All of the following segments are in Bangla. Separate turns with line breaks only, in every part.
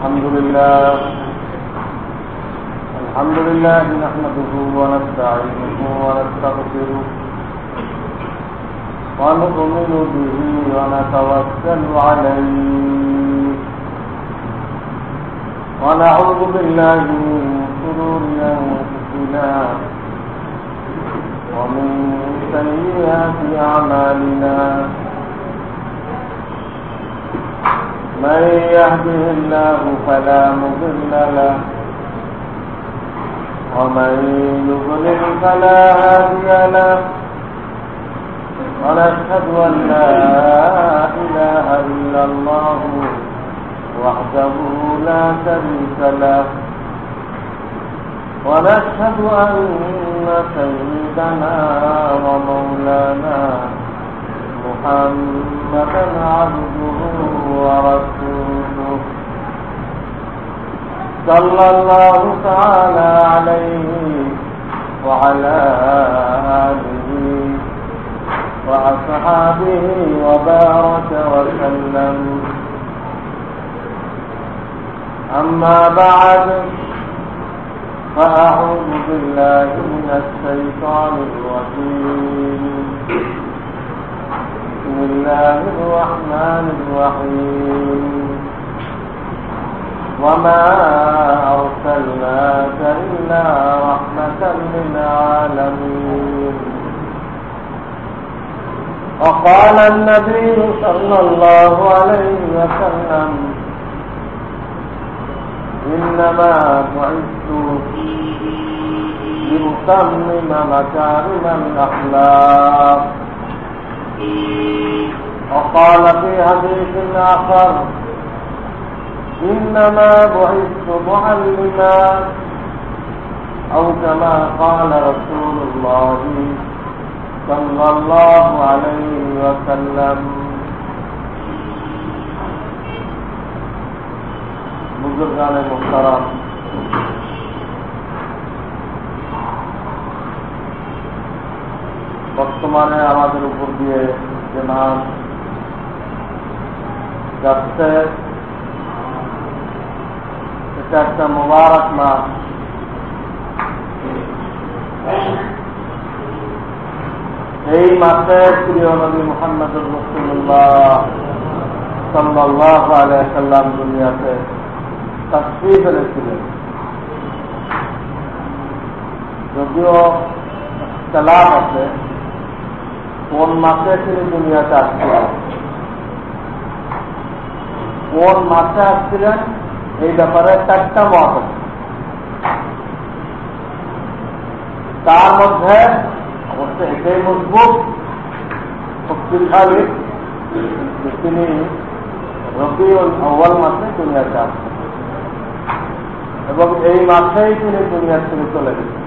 الحمد لله نحمده ونستعينه ونستغفره ونؤمن به ونتوكل عليه ونعوذ بالله من شرور أنفسنا ومن سيئات أعمالنا من يهده الله فلا مضل له ومن يضلل فلا هادي له ونشهد أن لا إله إلا الله وحده لا شريك له ونشهد أن سيدنا ومولانا محمدا عبده ورسوله صلى الله تعالى عليه وعلى آله وأصحابه وبارك وسلم أما بعد فأعوذ بالله من الشيطان الرجيم بسم الله الرحمن الرحيم وما أرسلناك إلا رحمة للعالمين وقال النبي صلى الله عليه وسلم إنما بعثت لأتمم مكارم الأخلاق وقال في حديث آخر إنما بعثت معلما أو كما قال رسول الله صلى الله عليه وسلم बुजुर्गान मुहतरम বর্তমানে আমাদের উপর দিয়ে যে মাস যাচ্ছে এটা একটা মুবারক মাস। এই মাসে প্রিয় নবী মুহাম্মদুর রাসূলুল্লাহ সাল্লাল্লাহু আলাইহি ওয়াসাল্লাম দুনিয়াতে তাশরীফ এনেছিলেন। যদিও ইখতিলাফ আছে কোন মাসে তিনি দুনিয়াতে আসছিলেন, কোন মাসে আসছিলেন এই ব্যাপারে চারটা মত আছে। তার মধ্যে অবশ্য এটাই মজবুত শক্তিশালী যে তিনি রবিউল আউয়াল মাসে দুনিয়াতে আসছেন এবং এই মাসেই তিনি দুনিয়া থেকে চলে গেছেন।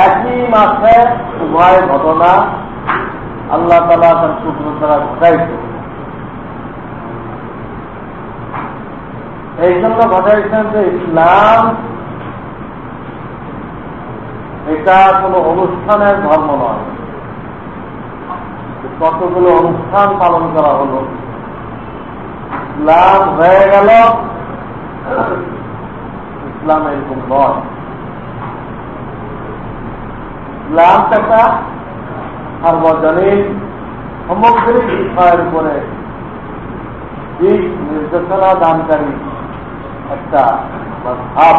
একই মাসে উভয় ঘটনা আল্লাহ তাআলা তার কুদরত দ্বারা ঘটাইছেন। এই জন্য ঘটাইছেন যে ইসলাম এটা কোনো অনুষ্ঠানের ধর্ম নয়। কতগুলো অনুষ্ঠান পালন করা হলো, ইসলাম হয়ে গেল, ইসলাম এরকম নয়। ইসলাম একটা সার্বজনীন সামগ্রিক বিষয়ের উপরে দিক নির্দেশনা দানকারী একটা ভাব,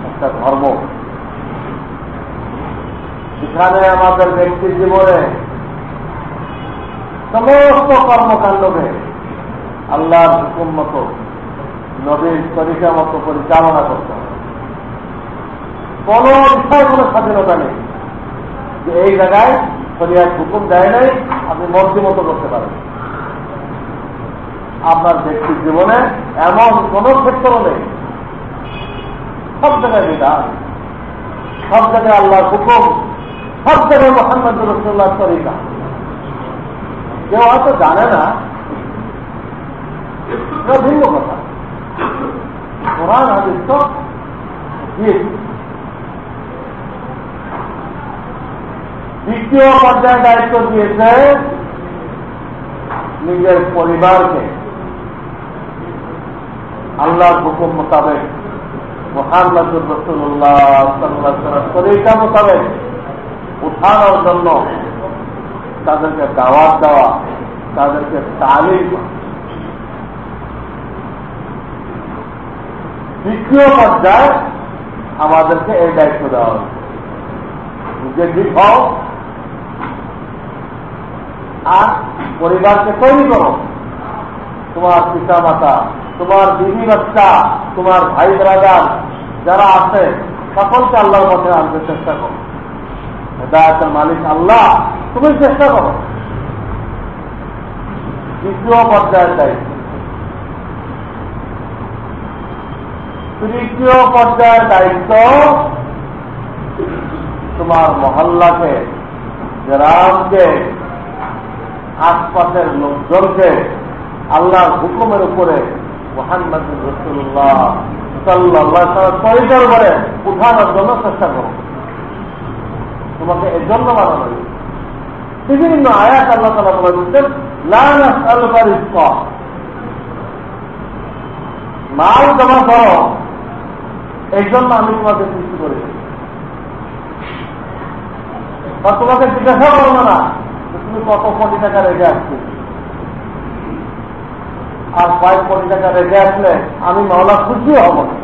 একটা ধর্ম। এখানে আমাদের ব্যক্তির জীবনে সমস্ত কর্মকাণ্ডকে আল্লাহর হুকুম মতো, নবীর তরিকা মতো পরিচালনা করতে হবে। কোন বিষয় কোনো স্বাধীনতা নেই যে এই জায়গায় শরীয়ত হুকুম দেয় নাই আপনি মর্জি মতো করতে পারেন। আপনার ব্যক্তির জীবনে এমন কোন ক্ষেত্র নেই, সব জায়গায় বিধান, সব জায়গায় আল্লাহর হুকুম, সব জায়গায় মুহাম্মদুর রাসূলুল্লাহর তরিকা। কেউ হয়তো জানে না, এটা ভিন্ন কথা। কোরআন হাদিস তো দ্বিতীয় পর্যায়ে দায়িত্ব দিয়েছে নিজের পরিবারকে, আল্লাহর হুকুম মোতাবেক মুহাম্মদুর রাসূলুল্লাহ সাল্লাল্লাহু আলাইহি ওয়াসাল্লাম তরিকা মোতাবেক উঠানোর জন্য তাদেরকে দাওয়াত দেওয়া, তাদেরকে তালিম। দ্বিতীয় পর্যায়ে আমাদেরকে এই দায়িত্ব দেওয়া হয়েছে যে ঠিক হও আর পরিবারকে তৈরি করো। তোমার পিতা মাতা, তোমার বিবি বাচ্চা, তোমার ভাই ব্রাদার যারা আছে সকলকে আল্লাহর পথে আনতে চেষ্টা করো। হেদায়েতের মালিক আল্লাহ, তুমি চেষ্টা করো। দ্বিতীয় পর্যায়ের দায়িত্ব। তৃতীয় পর্যায়ের দায়িত্ব তোমার মহল্লাকে, গ্রামকে, আশপাশের লোকজনকে আল্লাহর হুকুমের উপরে মুহাম্মদুর রাসূলুল্লাহ সাল্লাল্লাহু আলাইহি ওয়াসাল্লাম তরিকার উপরে উঠানোর জন্য চেষ্টা করো। তোমাকে এর জন্য বানানো হয়েছে। বিভিন্ন আয়াত আল্লাহ তাআলা বলে দিচ্ছেন, লা নাসআলুকা রিজকা, মাল জমা করো, এই জন্য আমি তোমাকে সৃষ্টি করেছি। বা তোমাকে জিজ্ঞাসা করবো না তুমি কত কোটি টাকা রেখে আসছি, আর 5 কোটি টাকা রেখে আসলে আমি মাওলা খুশি হব না,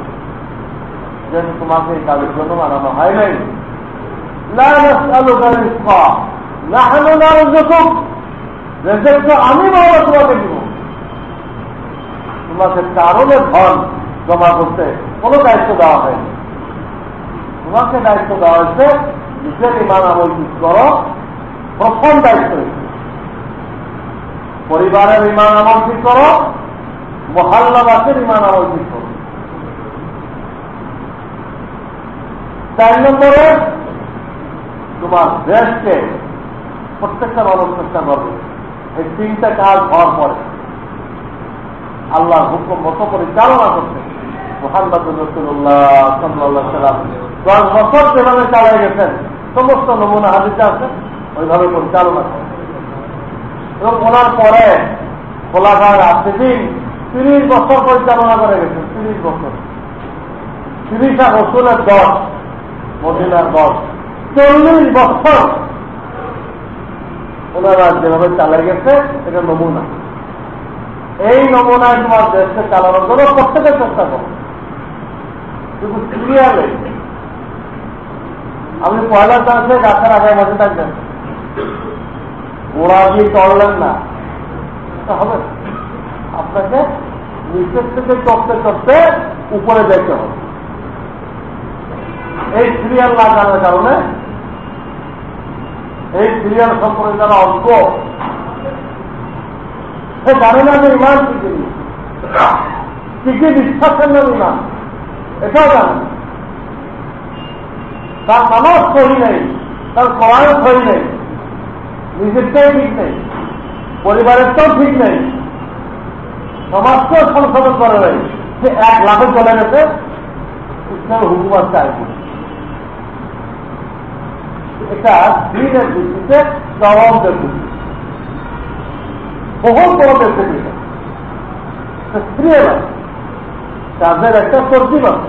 যেহেতু তোমাকে এই কাজের জন্য বানানো হয় নাই। লা নাসআলুকা রিজকা নাহনু নারযুকুক, রিজক তো আমি মাওলা তোমাকে দিব। তোমাকে কারণে ধন জমা করতে কোনো দায়িত্ব দেওয়া হয়নি। তোমাকে দায়িত্ব দেওয়া হয়েছে নিজের ইমান আমল ঠিক করো, প্রথম দায়িত্ব। পরিবারের ইমান আমল ঠিক করো, মহল্লাবাসীর ইমান আমল ঠিক করো। 4 নম্বরে তোমার দেশকে প্রত্যেকটা মানুষ চেষ্টা করবে এই 3টা কাজ হওয়ার পরে আল্লাহর হুকুম মতো পরিচালনা করতে। মুহাম্মদুর রাসূলুল্লাহ সাল্লাল্লাহু আলাইহি ওয়াসাল্লাম 10 বছর যেভাবে চালিয়ে গেছেন সমস্ত নমুনা হাদিসে আছে, ওইভাবে পরিচালনা করে। এবং ওনার পরে খোলাফায়ে রাশিদিন 30 বছর পরিচালনা করে গেছেন। 30 বছর, 30 রসুলের 10, মদিনার 10, 40 বছর ওনারা যেভাবে চালিয়ে গেছে এটা নমুনা। এই নমুনায় তোমার দেশকে চালানোর জন্য প্রত্যেকের চেষ্টা করো, শুধু সিরিয়ালে। আপনি পয়লা চান্সে গাছের আগে বসে থাকবেন, গোড়া দিয়ে চড়লেন না, হবে। আপনাকে নিচের থেকে চড়তে চড়তে উপরে যেতে হবে। এই সিরিয়াল না জানার কারণে, এই সিরিয়াল সম্পর্কে যারা অজ্ঞ, সে জানে না যে ইমান শিখিনি, কি কি বিশ্বাসের নাম ইমান, এটাও জানে। তার নামাজ সহি নেই, তার কোরআন সহি নেই, নিজেরটাই ঠিক নেই, পরিবারেরটাও ঠিক নেই, সমাজকেও সংশোধন করে নেই। সে 1 লাখে চলে গেছে, ইসলামের হুকুমাত চাইবে। এটা দিনের ভিত্তিতে জবাবদের ভিত্তি বহু বড় ব্যক্তি স্ত্রী কাজের একটা তরতিব আছে।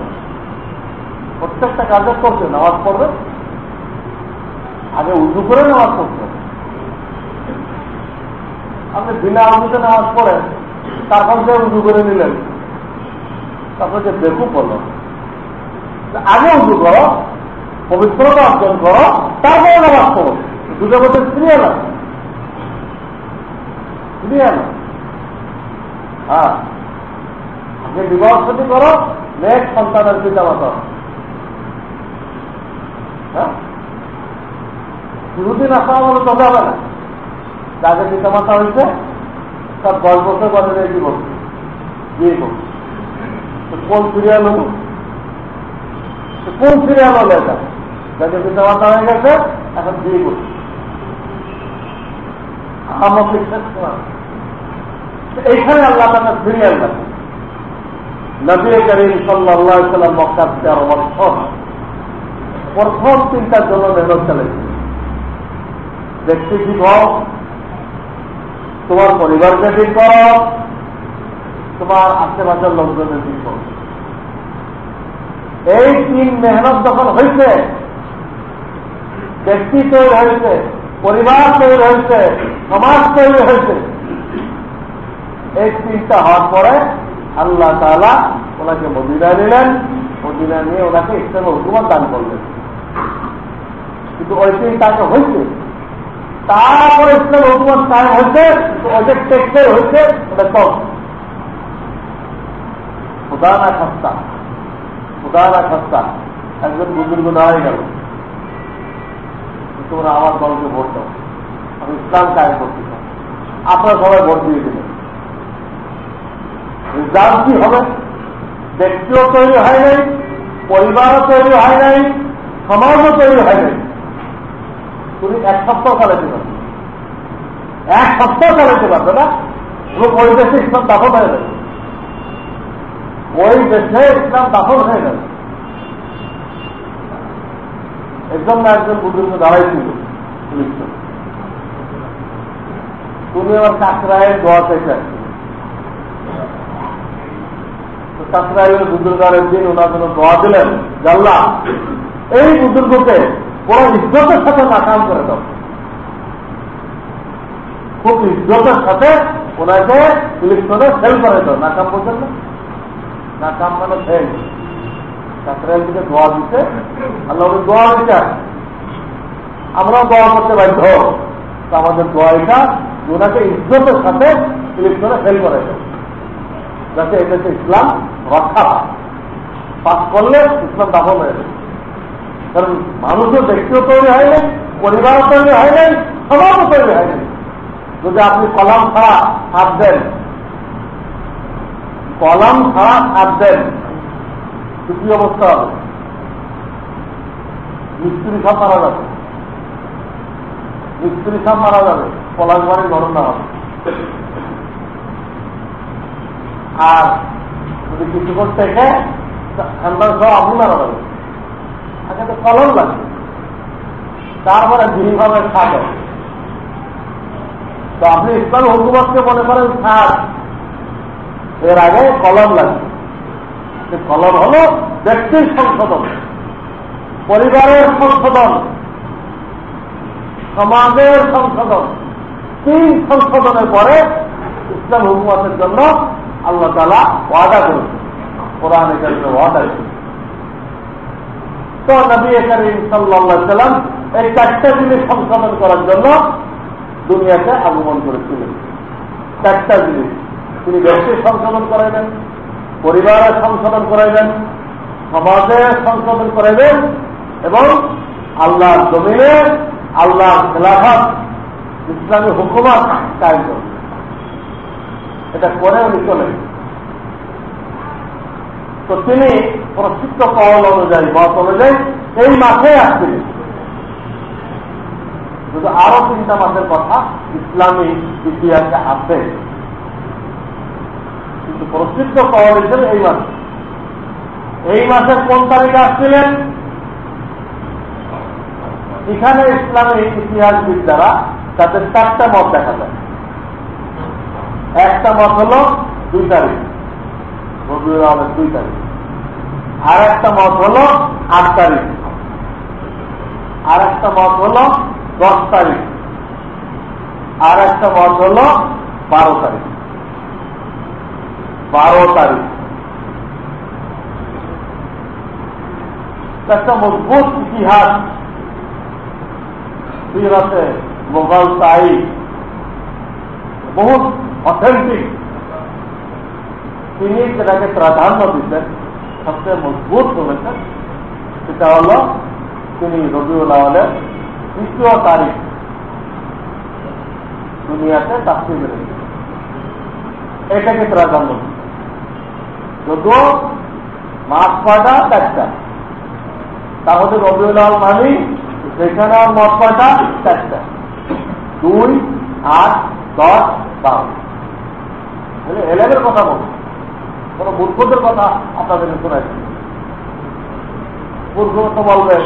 প্রত্যেকটা কাজের করছে, নামাজ পড়বে, আগে উজু করে নামাজ পড়তে হবে। আপনি বিনা উজুতে নামাজ পড়েন, তারপর সে উজু করে নিলেন, তারপর যে বেকুব বলল আগে উজু করো, পবিত্রতা অর্জন করো, তারপরে নামাজ পড়ো। দুটো বছর ক্রিয়া না, ক্রিয়া না। হ্যাঁ, আগে বিবাহ সাথী করো, নেক্সট সন্তানের পিতা মাতা। হ্যাঁ, শুরুদিন আসা আমাদের তো হবে না। যাকে পিতা মাতা হয়েছে তার 10 বছর পরে কি করছে, বিয়ে করছে। কোন সিরিয়াল হল, কোন সিরিয়াল হলো এটা? যাকে পিতা মাতা হয়ে গেছে এখন বিয়ে করছে। এইখানে আল্লাহ তাআলা সিরিয়াল রাখে। নবী করিম সাল্লাল্লাহু আলাইহি ওয়াসাল্লাম মক্কার 13 বছর প্রথম 3টার জন্য মেহনত চালাইছে। দেখতে ঠিক হও, তোমার পরিবারকে ঠিক করো, তোমার আশেপাশের লোকজনের বিপদ। এই 3 মেহনত যখন হয়েছে, ব্যক্তি তৈরি হয়েছে, পরিবার তৈরি হয়েছে, সমাজ তৈরি হয়েছে, এই 3টা হওয়ার পরে আল্লাহ তাআলা ওনাকে মদিনায় নিলেন। মদিনায় নিয়ে ওনাকে ইসলামী হুকুমত দান করলেন। কিন্তু ওই 3 তাকে হয়েছে, তারপরে ইসলামী হুকুমত কায়েম হয়েছে, ওই যে টেকচার হয়েছে ওটা কম। খুদানা খাস্তা একজন বুজুর্গ দাঁড়াই গেল, তোমরা আমার দলকে ভোট দাও, আমি ইসলাম কায়েম করতে চাই। আপনারা সবাই ভোট দিয়ে দিলেন। রিজাল্ট কি হবে? ব্যক্তিও তৈরি হয় নাই, পরিবারও তৈরি হয় নাই, সমাজও তৈরি হয় নাই। তুমি 1 সপ্তাহ চালাতে পারবে, 1 সপ্তাহ চালাতে পারবে না, এবং ওই দেশে ইসলাম দাফন হয়ে যাবে, ওই দেশে ইসলাম দাফন হয়ে যাবে। একদম না একজন বুজুর্গ দাঁড়াইছিল, তুমি আবার কাকরায়ের দোয়া চাইতে আসছিল। কাকরায়ের বুজুর্গের দিন ওনার জন্য দোয়া দিলেন, আল্লাহ এই বুজুর্গকে বড় ইজ্জতের সাথে নাকাম করে দাও, খুব ইজ্জতের সাথে ওনাকে ইলেকশনে ফেল করে দাও। নাকাম বলছেন না, নাকাম মানে ফেল। কাকরায়ের দিকে দোয়া দিতে আল্লাহ উনি দোয়া দিতে, আমরাও দোয়া করতে বাধ্য। আমাদের দোয়া এটা ওনাকে ইজ্জতের সাথে ইলেকশনে ফেল করে দাও, যাতে এটাতে ইসলাম রক্ষা হয়। পাস করলে ইসলাম দাফন হয়ে যাবে। কারণ মানুষও ব্যক্তিও তৈরি হয় নাই, পরিবারও তৈরি হয় নাই, সমাজও তৈরি হয় নাই। যদি আপনি কলম ছাড়া হাত দেন, কলম ছাড়া হাত দেন, কি অবস্থা হবে? মিস্ত্রি সব মারা যাবে, মিস্ত্রি সব মারা যাবে, পলাশবাড়ির ঘটনা হবে। আর যদি কিছুক্ষণ থেকে ঠান্ডার সব আপনি মারা যাবে। আগে তো কলম লাগবে, তারপরে দীর্ঘভাবে ছাদ হবে। তো আপনি ইসলাম হুকুমতকে মনে করেন ছাদ, এর আগে কলম লাগবে। কলম হল ব্যক্তির সংশোধন, পরিবারের সংশোধন, সমাজের সংশোধন। 3 সংশোধনের পরে ইসলাম হুকুমতের জন্য আল্লাহ তাআলা ওয়াদা করেছেন, কোরআনে কারিমে ওয়াদা করেছেন। তো নবী করিম সাল্লাল্লাহু আলাইহি ওয়াসাল্লাম এই 4টা জিনিস সংশোধন করার জন্য দুনিয়াতে আগমন করেছিলেন। 4টা জিনিস তিনি ব্যক্তির সংশোধন করাইবেন, পরিবারের সংশোধন করাইবেন, সমাজের সংশোধন করাইবেন, এবং আল্লাহর জমিনে আল্লাহর খেলাফত ইসলামী হুকুমত কায়েম করবেন। এটা করে উনি চলেন। তো তিনি প্রসিদ্ধ কওল অনুযায়ী, মত অনুযায়ী এই মাসে আসছিলেন। কিন্তু আরো 3টা মাসের কথা ইসলামী ইতিহাসে আছে, কিন্তু প্রসিদ্ধ কওল হিসেবে এই মাসে। এই মাসের কোন তারিখে আসছিলেন? এখানে ইসলামী ইতিহাসবিদরা তাদের 4টা মত দেখা যায়। একটা মত হল 2 তারিখ, রবিউল আউয়ালের 2 তারিখ। আর একটা মত হল 8 তারিখ। আর একটা মত হল 10 তারিখ। আর একটা মত হল 12 তারিখ। 12 তারিখ একটা মজবুত ইতিহাস, সিরাতে মোগল তারিখ, বহুত অথেন্টিক। তিনি যেটাকে প্রাধান্য দিতেন, সবচেয়ে মজবুত বলেছেন, সেটা হল তিনি রবিউল আউয়ালের 2য় তারিখ দুনিয়াতে তাফসীর করেছেন। এটাকে প্রাধান্য দিতেন। যদিও মাস কয়টা? 4টা। তাহলে রবিউল আউয়াল মানে সেখানে আর মত কয়টা? 4টা। 2, 8, 10, 12। এলেমের কথা বলুন, কোন মূর্খদের কথা আপনাদেরকে শোনাচ্ছি। মূর্খ তো বলবে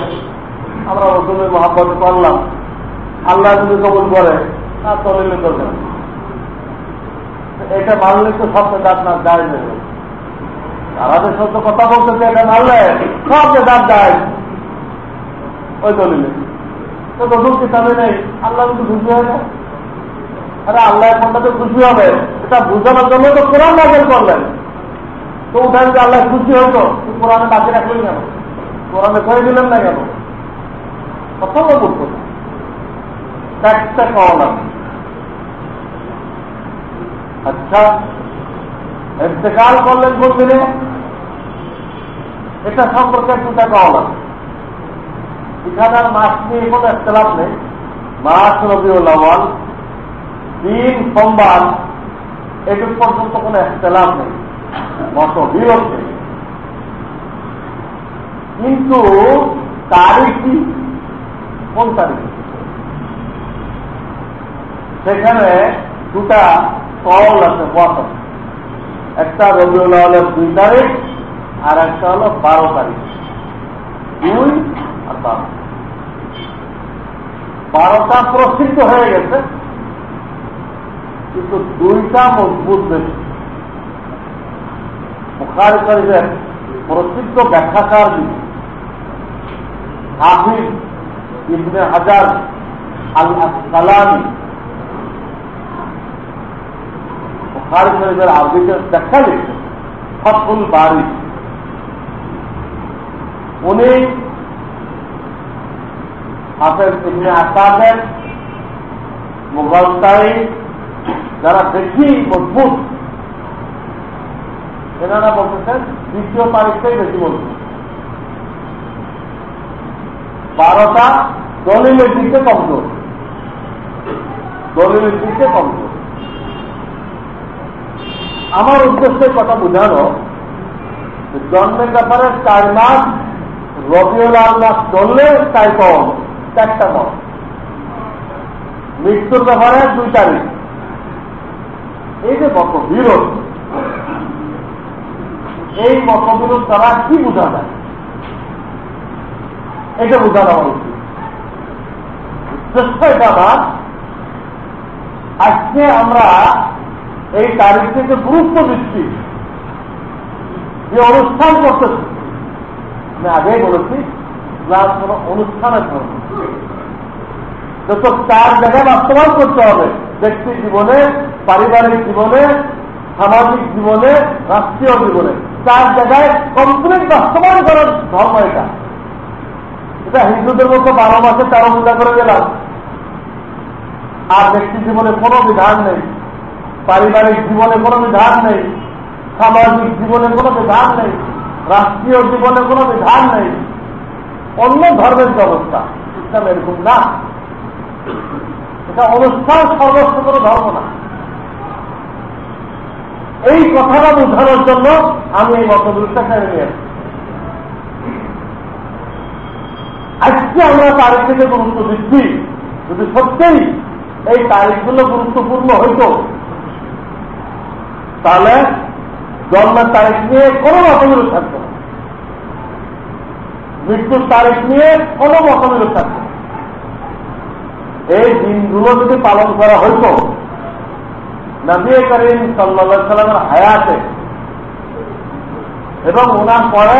আমরা রসুলের মহাব্বত করলাম, আল্লাহ যদি কবুল করে, না চলিলে চলবে না। এটা মানলে তো সব বেদাত না যায় নেবে। আমাদের সত্য কথা বলতেছে এটা মানলে সব বেদাত যায় ওই দলিলে। তো নতুন কিতাবে নেই, আল্লাহ কিন্তু খুশি হয় না। আরে আল্লাহ এখনটা তো খুশি হবে, এটা বুঝানোর জন্য তো কোরআন নাযিল করলেন। তো উঠান যে আল্লাহ খুশি হতো, কোরআনে বাকি রাখলেন কেন? কোরআনে করে দিলেন না কেন? কথা বলতো না, একটা পাওয়া লাগবে। আচ্ছা, ইন্তেকাল করলেন কোন দিনে, এটা সম্পর্কে দুটা পাওয়া লাগবে। এখানে আর মাস নিয়ে কোনো ইখতিলাফ নেই। মাস রবিউল আউয়াল, দিন সোমবার, এটুক পর্যন্ত কোনো ইখতিলাফ নেই, মতবিরোধ নেই। কিন্তু তারিখ কি, কোন তারিখ, সেখানে দুটা কল আছে, মত। একটা রবিউল আউয়ালের 2 তারিখ, আর একটা হলো 12 তারিখ। 2 আর 12, 12টা প্রসিদ্ধ হয়ে গেছে, কিন্তু 2টা মজবুত বেশি। বুখারী শরীফের প্রসিদ্ধ ব্যাখ্যাকার হাফিজ ইবনে হাজার আল আসকালানী বুখারী শরীফের আরবিতে ব্যাখ্যা লিখছেন ফাতহুল বারী। উনি হাফেজ ইবনে আসাদের মুগলতাই যারা বেশি মজবুত, এনারা বলতেছেন 2য় তারিখটাই বেশি মজবুত। 12টা দলিলের দিকে কমজোর, দলিলের দিকে কমজোর। আমার উদ্দেশ্যের কথা বোঝানো, জন্মের ব্যাপারে 4 মাস, রবিউল আউয়াল মাস চললে তাই কম, 4টা কম। মৃত্যুর ব্যাপারে 2 তারিখ। এই যে মতবিরোধ, এই মতবিরোধ দ্বারা কি বোঝা যায়, এটা বোঝানো আমার উচিত। উদ্দেশ্য এটা আমার, আজকে আমরা এই তারিখটিকে গুরুত্ব দিচ্ছি, যে অনুষ্ঠান করতেছি। আমি আগেই বলেছি, ইসলাম কোন অনুষ্ঠানের ধর্ম, যত 4 জায়গায় বাস্তবায়ন করতে হবে, ব্যক্তি জীবনে, পারিবারিক জীবনে, সামাজিক জীবনে, রাষ্ট্রীয় জীবনে। 4 জায়গায় কমপ্লিট বাস্তবায়ন করার ধর্ম এটা। এটা হিন্দুদের মতো 12 মাসে 13 পূজা করে গেলাম, আর ব্যক্তি জীবনে কোনো বিধান নেই, পারিবারিক জীবনে কোনো বিধান নেই, সামাজিক জীবনে কোনো বিধান নেই, রাষ্ট্রীয় জীবনে কোনো বিধান নেই। অন্য ধর্মের ব্যবস্থা, ইসলাম এরকম না। এটা অনুষ্ঠান সর্বস্ব কোনো ধর্ম না। এই কথাটা বোঝানোর জন্য আমি এই মতবিরোধটা ছেড়ে নিয়ে আসছি। আজকে আমরা তারিখ থেকে গুরুত্ব দিচ্ছি, যদি সত্যিই এই তারিখগুলো গুরুত্বপূর্ণ হইত, তাহলে জন্মের তারিখ নিয়ে কোনো মতবিরোধ থাকত না, মৃত্যুর তারিখ নিয়ে কোনো মতবিরোধ থাকত না। এই দিনগুলো যদি পালন করা হইত নবী করিম সাল্লাল্লাহু আলাইহি সাল্লামের হায়াতে, এবং ওনার পরে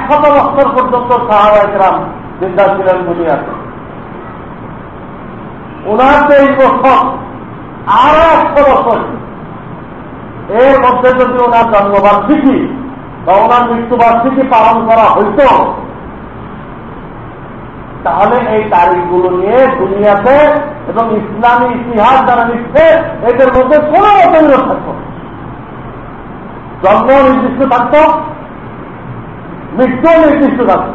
100 বছর পর্যন্ত সাহাবায়ে কেরাম জিন্দা ছিলেন দুনিয়াতে, ওনার 23 বছর আর 100 বছর, এর মধ্যে যদি ওনার জন্মবার্ষিকী বা ওনার মৃত্যুবার্ষিকী পালন করা হইত, তাহলে এই তারিখগুলো নিয়ে দুনিয়াতে এবং ইসলামী ইতিহাস যারা লিখছে এদের মধ্যে কোন মতবিরোধ থাকত। জন্ম নির্দিষ্ট থাকত, মৃত্যু নির্দিষ্ট থাকত,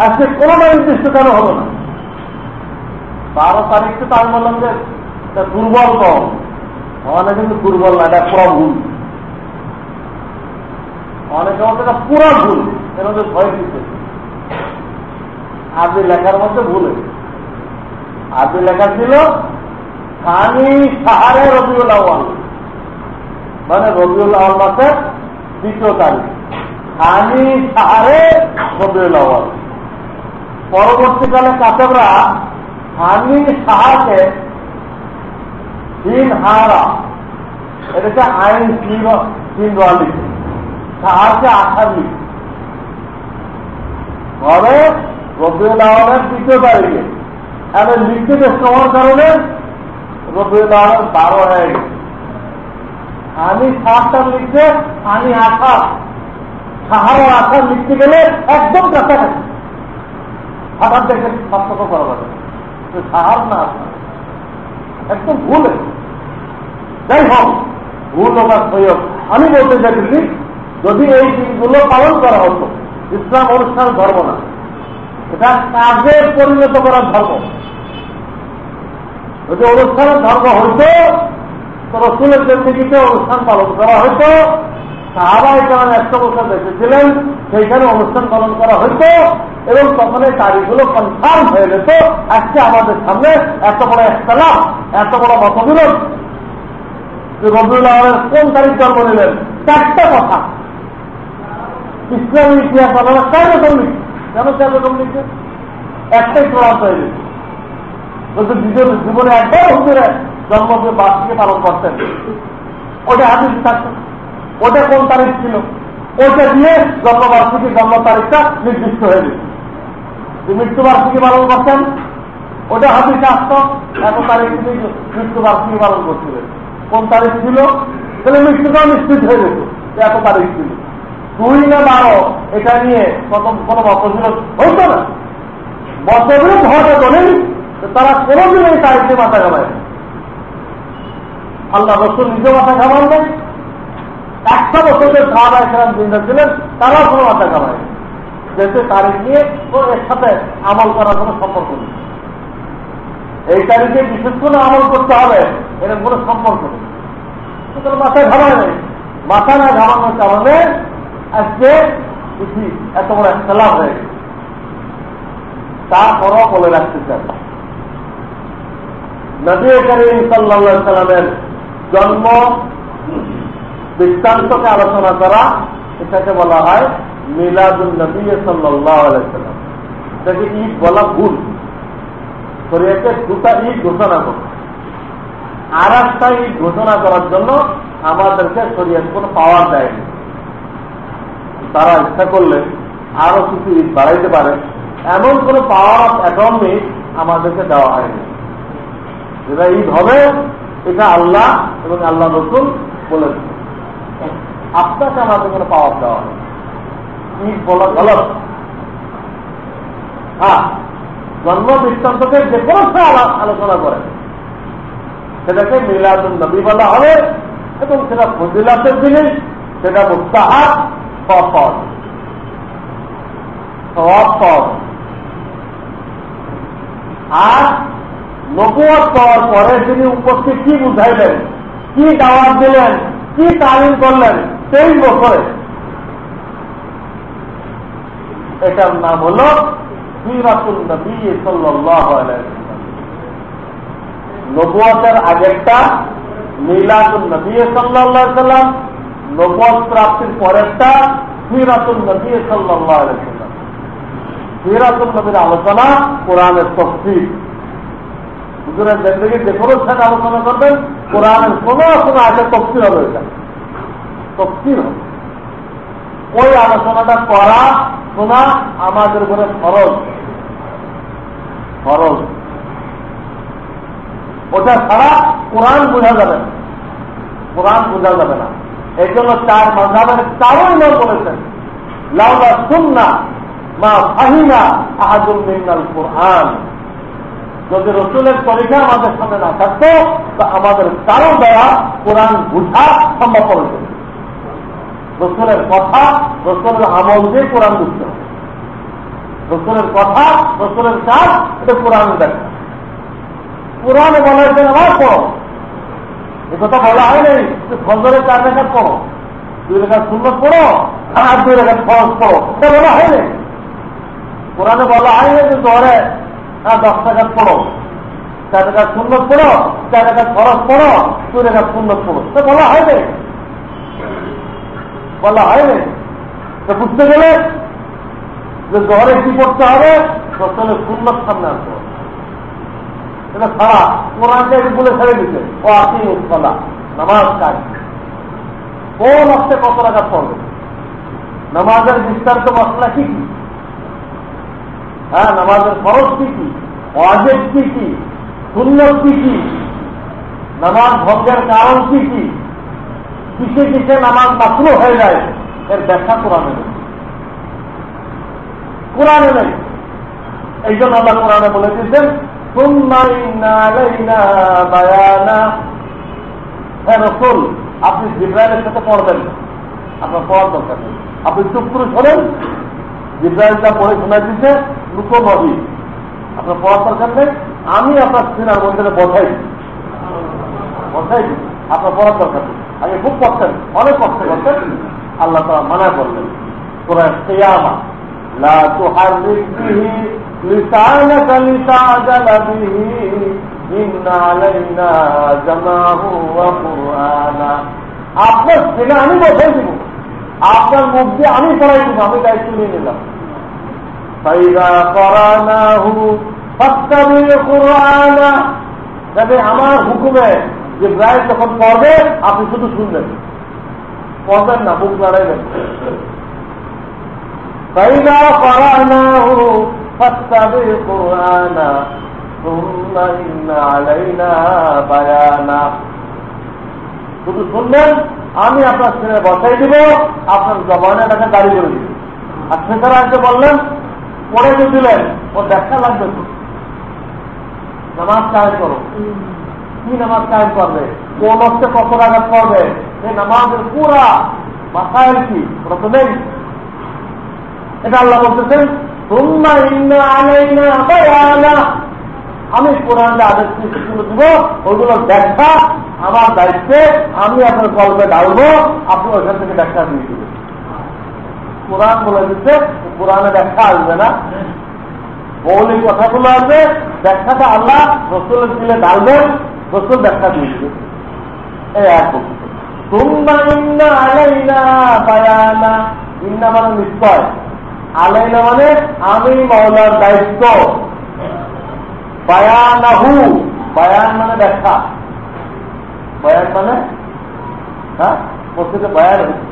আজকে কোনটা নির্দিষ্ট কেন হলো না? 12 তারিখকে তো আমি বললাম যে দুর্বল কম, অনেকে কিন্তু দুর্বল না, এটা পুরো ভুল। অনেকে মধ্যে এটা পুরো ভুল, এর মধ্যে ভয় দিচ্ছে। আরবি লেখার মধ্যে ভুলে, আরবি লেখা ছিল খানি সাহারে রবিউল আউয়াল, মানে রবিউল আউয়াল মাসের 2য় তারিখ, খানি সাহারে রবিউল আউয়াল। পরবর্তীকালে কাতেবরা খানি সাহাকে দিন হারা এটাকে আইন তিন রোয়া লিখে সাহায্যে 8 লিখে হবে রবিউল আওয়ালের 2 তারিখে। এবার লিখতে ব্যস্ত হওয়ার কারণে রবিউল আওয়ালের 12 হয়ে গেছে। আমি 7টা লিখতে আমি 28 সাহারা 28 লিখতে গেলে একদম কাছাকাছি। হঠাৎ দেখে পার্থক্য করা যাবে সাহার না একদম ভুল। যাই হোক ভুল হোক সই হোক, আমি বলতে চাইছি যদি এই দিনগুলো পালন করা হতো, ইসলাম অনুষ্ঠান ধর্ম না, এটা কাজে পরিণত করার ধর্ম। যদি অনুষ্ঠানের ধর্ম হইত তো রসুলের জিন্দেগিতে অনুষ্ঠান পালন করা হইত, সাহাবায়ে কেরাম 100 বছর দেখেছিলেন, সেইখানে অনুষ্ঠান পালন করা হইত এবং তখন এই তারিখগুলো কনফার্ম হয়ে যেত। আজকে আমাদের সামনে এত বড় ইখতিলাফ, এত বড় মতবিরোধ। রবিউল আওয়ালের কোন তারিখ জন্ম নিলেন? 4টা কথা ইসলামী ইতিহাস আপনারা 4 রকম লিখছে। কেন 4 রকম লিখছে? একটাই চূড়ান্ত হয়ে গেছে। জীবনে একবার হুজুরে জন্মদিন বার্ষিকী পালন করতেন, ওটা হাদিস থাকতেন, ওটা কোন তারিখ ছিল, ওইটা দিয়ে জন্মবার্ষিকী জন্ম তারিখটা নির্দিষ্ট হয়ে গেছে। মৃত্যুবার্ষিকী পালন করতেন, ওটা হাদিসে আসতো, এত তারিখ থেকে মৃত্যুবার্ষিকী পালন করছিলেন। কোন তারিখ ছিল? তাহলে মৃত্যুটাও নিশ্চিত হয়ে যেত এত তারিখ ছিল। 2 না 12 এটা নিয়ে প্রথম কোনো মতবিরোধ হইত না। মতবিরোধ হওয়াটা দলিল তারা কোনোদিন এই তারিখে মাথা ঘামায় না। আল্লাহ রসুল নিজে মাথা ঘামান নাই, 100 বছরের সাহাবায়ে কেরাম জিন্দা ছিলেন, তারাও কোনো মাথা ঘামায় না। যেহেতু তারিখ নিয়ে এর সাথে আমল করার কোনো সম্পর্ক নেই। এই তারিখে বিশেষ করে আমল করতে হবে এরকম কোনো সম্পর্ক নেই। সুতরাং মাথায় ঘামায় নেই। মাথা না ঘামানোর কারণে আজকে এত বড় ইখতিলাফ হয়ে গেছে। তারপরও বলে রাখতে চান, নবী করিম সাল্লাল্লাহু আলাইহি সাল্লামের জন্ম বৃত্তান্তকে আলোচনা করা, এটাকে বলা হয় মিলাদুন নবী সাল্লাল্লাহু আলাইহি সাল্লাম। এটাকে ঈদ বলা ভুল। শরীয়তে 2টা ঈদ ঘোষণা করো, আর একটা ঈদ ঘোষণা করার জন্য আমাদেরকে শরীয়ত কোনো পাওয়ার দেয়নি। তারা ইচ্ছা করলে আরো কিছু ঈদ বাড়াইতে পারে, এমন কোন পাওয়ার অফ অ্যাটর্নি আমাদেরকে দেওয়া হয়নি। যেটা ঈদ হবে এটা আল্লাহ এবং আল্লাহ রসুল বলেছেন, আপনাকে আমাদের কোনো পাওয়ার দেওয়া হয়। ঈদ বলা গলত। হ্যাঁ, জন্ম বৃত্তান্তকে যে কোনো আলোচনা করে সেটাকে মিলাদুন নবী বলা হবে এবং সেটা ফজিলাতের জিনিস, সেটা মুস্তাহাব সওয়াব। আর নবুয়ত পাওয়ার পরে তিনি উপস্থিত কি বুঝাইলেন, কি দাওয়াত দিলেন, কি তালিম করলেন 23 বছরে, এটার নাম হল সিরাতুন নবী সাল্লাল্লাহু আলাইহি ওয়াসাল্লাম। নবুয়তের আগেরটা মিলাদুন নবী সাল্লাল্লাহু আলাইহি ওয়াসাল্লাম, নবুয়ত প্রাপ্তির পরেরটা সিরাতুন নবী সাল্লাল্লাহু আলাইহি ওয়াসাল্লাম। সিরাতুন নবীর আলোচনা কোরআনের তাফসীর। হুজুরের জিন্দেগি যে কোনো সাথে আলোচনা করবেন, কোরআনের কোনো আগে তাফসীর হবে, এটা তাফসীর হবে। ওই আলোচনাটা করা শোনা আমাদের উপরে ফরজ। ওটা ছাড়া কোরআন বোঝা যাবে না, কোরআন বোঝা যাবে না। এই জন্য 4 মাযহাবের 4 ইমাম বলেছেন, লাউলা সুন্না মা ফাহিমা আহাদুম মিনাল কুরআন। যদি রসুলের তরিকা আমাদের সামনে না থাকতো তো আমাদের কারো দ্বারা কোরআন বুঝা সম্ভব হতো। রসুলের কথা, রসুলের আমল দিয়ে কোরআন বুঝতে হবে। রসুলের কথা, রসুলের কাজ, এটা কোরআন দেখা। কোরআনে বলা হয়েছে নামাজ পড়ো, এ কথা বলা হয় নাই যে ফজরের 4 রাকাত পড়ো, 2 রাকাত সুন্নাত পড়ো আর 2 রাকাত ফরজ পড়ো, এটা বলা হয় নাই। কোরআনে বলা হয় না যে জোহরে 10 রাকাত পড়ো, 4 রাকাত সুন্নাত পড়ো, 4 রাকাত ফরজ পড়ো, 2 রাকাত সুন্নাত পড়ো, এটা বলা হয় নাই, বলা হয় নাই। তো বুঝতে গেলে যে জোহরে কি পড়তে হবে, রসুলের সুন্নাত সামনে আসতে হবে। এটা ছাড়া কোরআনকে বলে ছেড়ে দিতে ও আপনি নামাজ কাজ কোন অর্থে কত রাকাত পড়বে, নামাজের বিস্তারিত মশলা কি কি, হ্যাঁ নামাজের ফরজ কি কি, ওয়াজিব কি কি, সুন্নত কি কি, নামাজ ভঙ্গের কারণ কি কি, কিসে কিসে নামাজ মাকরুহ হয়ে যায়, এর ব্যাখ্যা কোরআনে নেই, কোরআনে নেই। এই জন্য আল্লাহ কোরআনে বলে দিয়েছেন সুম্মা ইন্না আলাইনা বায়ানা। হ্যাঁ রসুল, আপনি জিবরাইলের সাথে পড়বেন, আপনার পড়ার দরকার নেই, আপনি চুপ করে শোনেন, জিবরাইল যা পড়ে শোনাই দিচ্ছে লুকো নবী, আপনার পড়ার দরকার নেই, আমি আপনার সিনার মধ্যে বসাই দিই, আপনার পড়ার দরকার নেই। আগে খুব পড়তেন, অনেক কষ্ট করতেন, আল্লাহ তাআলা মানা করলেন সূরা কিয়ামা লা তুহাররিক বিহি লিসানাকা লিতা'জালা বিহি ইন্না আলাইনা জামাহু ওয়া কুরআনা। আপনার সিনা আমি বসাই দিব, আপনার মুখ দিয়ে আমি পড়াই দিব, আমি দায়িত্ব নিয়ে নিলাম। ফাইযা করানাহু ফাত্তাবি কুরআনা, যাতে আমার হুকুমে জিবরাইল যখন পড়বে আপনি শুধু শুনবেন, পড়বেন না, মুখ লড়াইবেন। ফাইযা করানাহু ফাত্তাবি কুরআনা সুম্মা ইন্না আলাইনা বায়ানা। শুধু শুনবেন, আমি আপনার ছেলে বসাই দিব, আপনার জবানে তাকে দাঁড়িয়ে করে দিব। আর সেখানে এসে বললেন পড়ে যে দিলেন, ও দেখা লাগবে তো, নামাজ কায়েম করো, কি নামাজ কায়েম করবে, কোন অর্থে কত রাকাত করবে, এই নামাজের পুরা মাসাইল কি, ওটা তো নেই। এটা আল্লাহ বলতেছেন সুম্মা ইন্না আলাইনা বায়ানা, আমি কোরআনের আদেশ যেগুলো দিব ওইগুলোর ব্যাখ্যা আমার দায়িত্বে, আমি আপনার কলবে ডালবো, আপনি ওইখান থেকে ব্যাখ্যা দিয়ে দিবেন। কোরআন বলে দিচ্ছে কোরআনে ব্যাখ্যা আসবে না, মৌলিক কথাগুলো আসবে, ব্যাখ্যাটা আল্লাহ রসুলের দিলে ডালবেন, রসুল ব্যাখ্যা দিয়ে দিবেন। এই এক বলছে সুম্মা ইন্না আলাইনা বায়ানা, ইন্না মানে নিশ্চয়, আলাইনা মানে আমি মাওলার দায়িত্ব, বায়ানাহু, বায়ান মানে ব্যাখ্যা, বয়ান মানে হ্যাঁ মসজিদে বয়ান হচ্ছে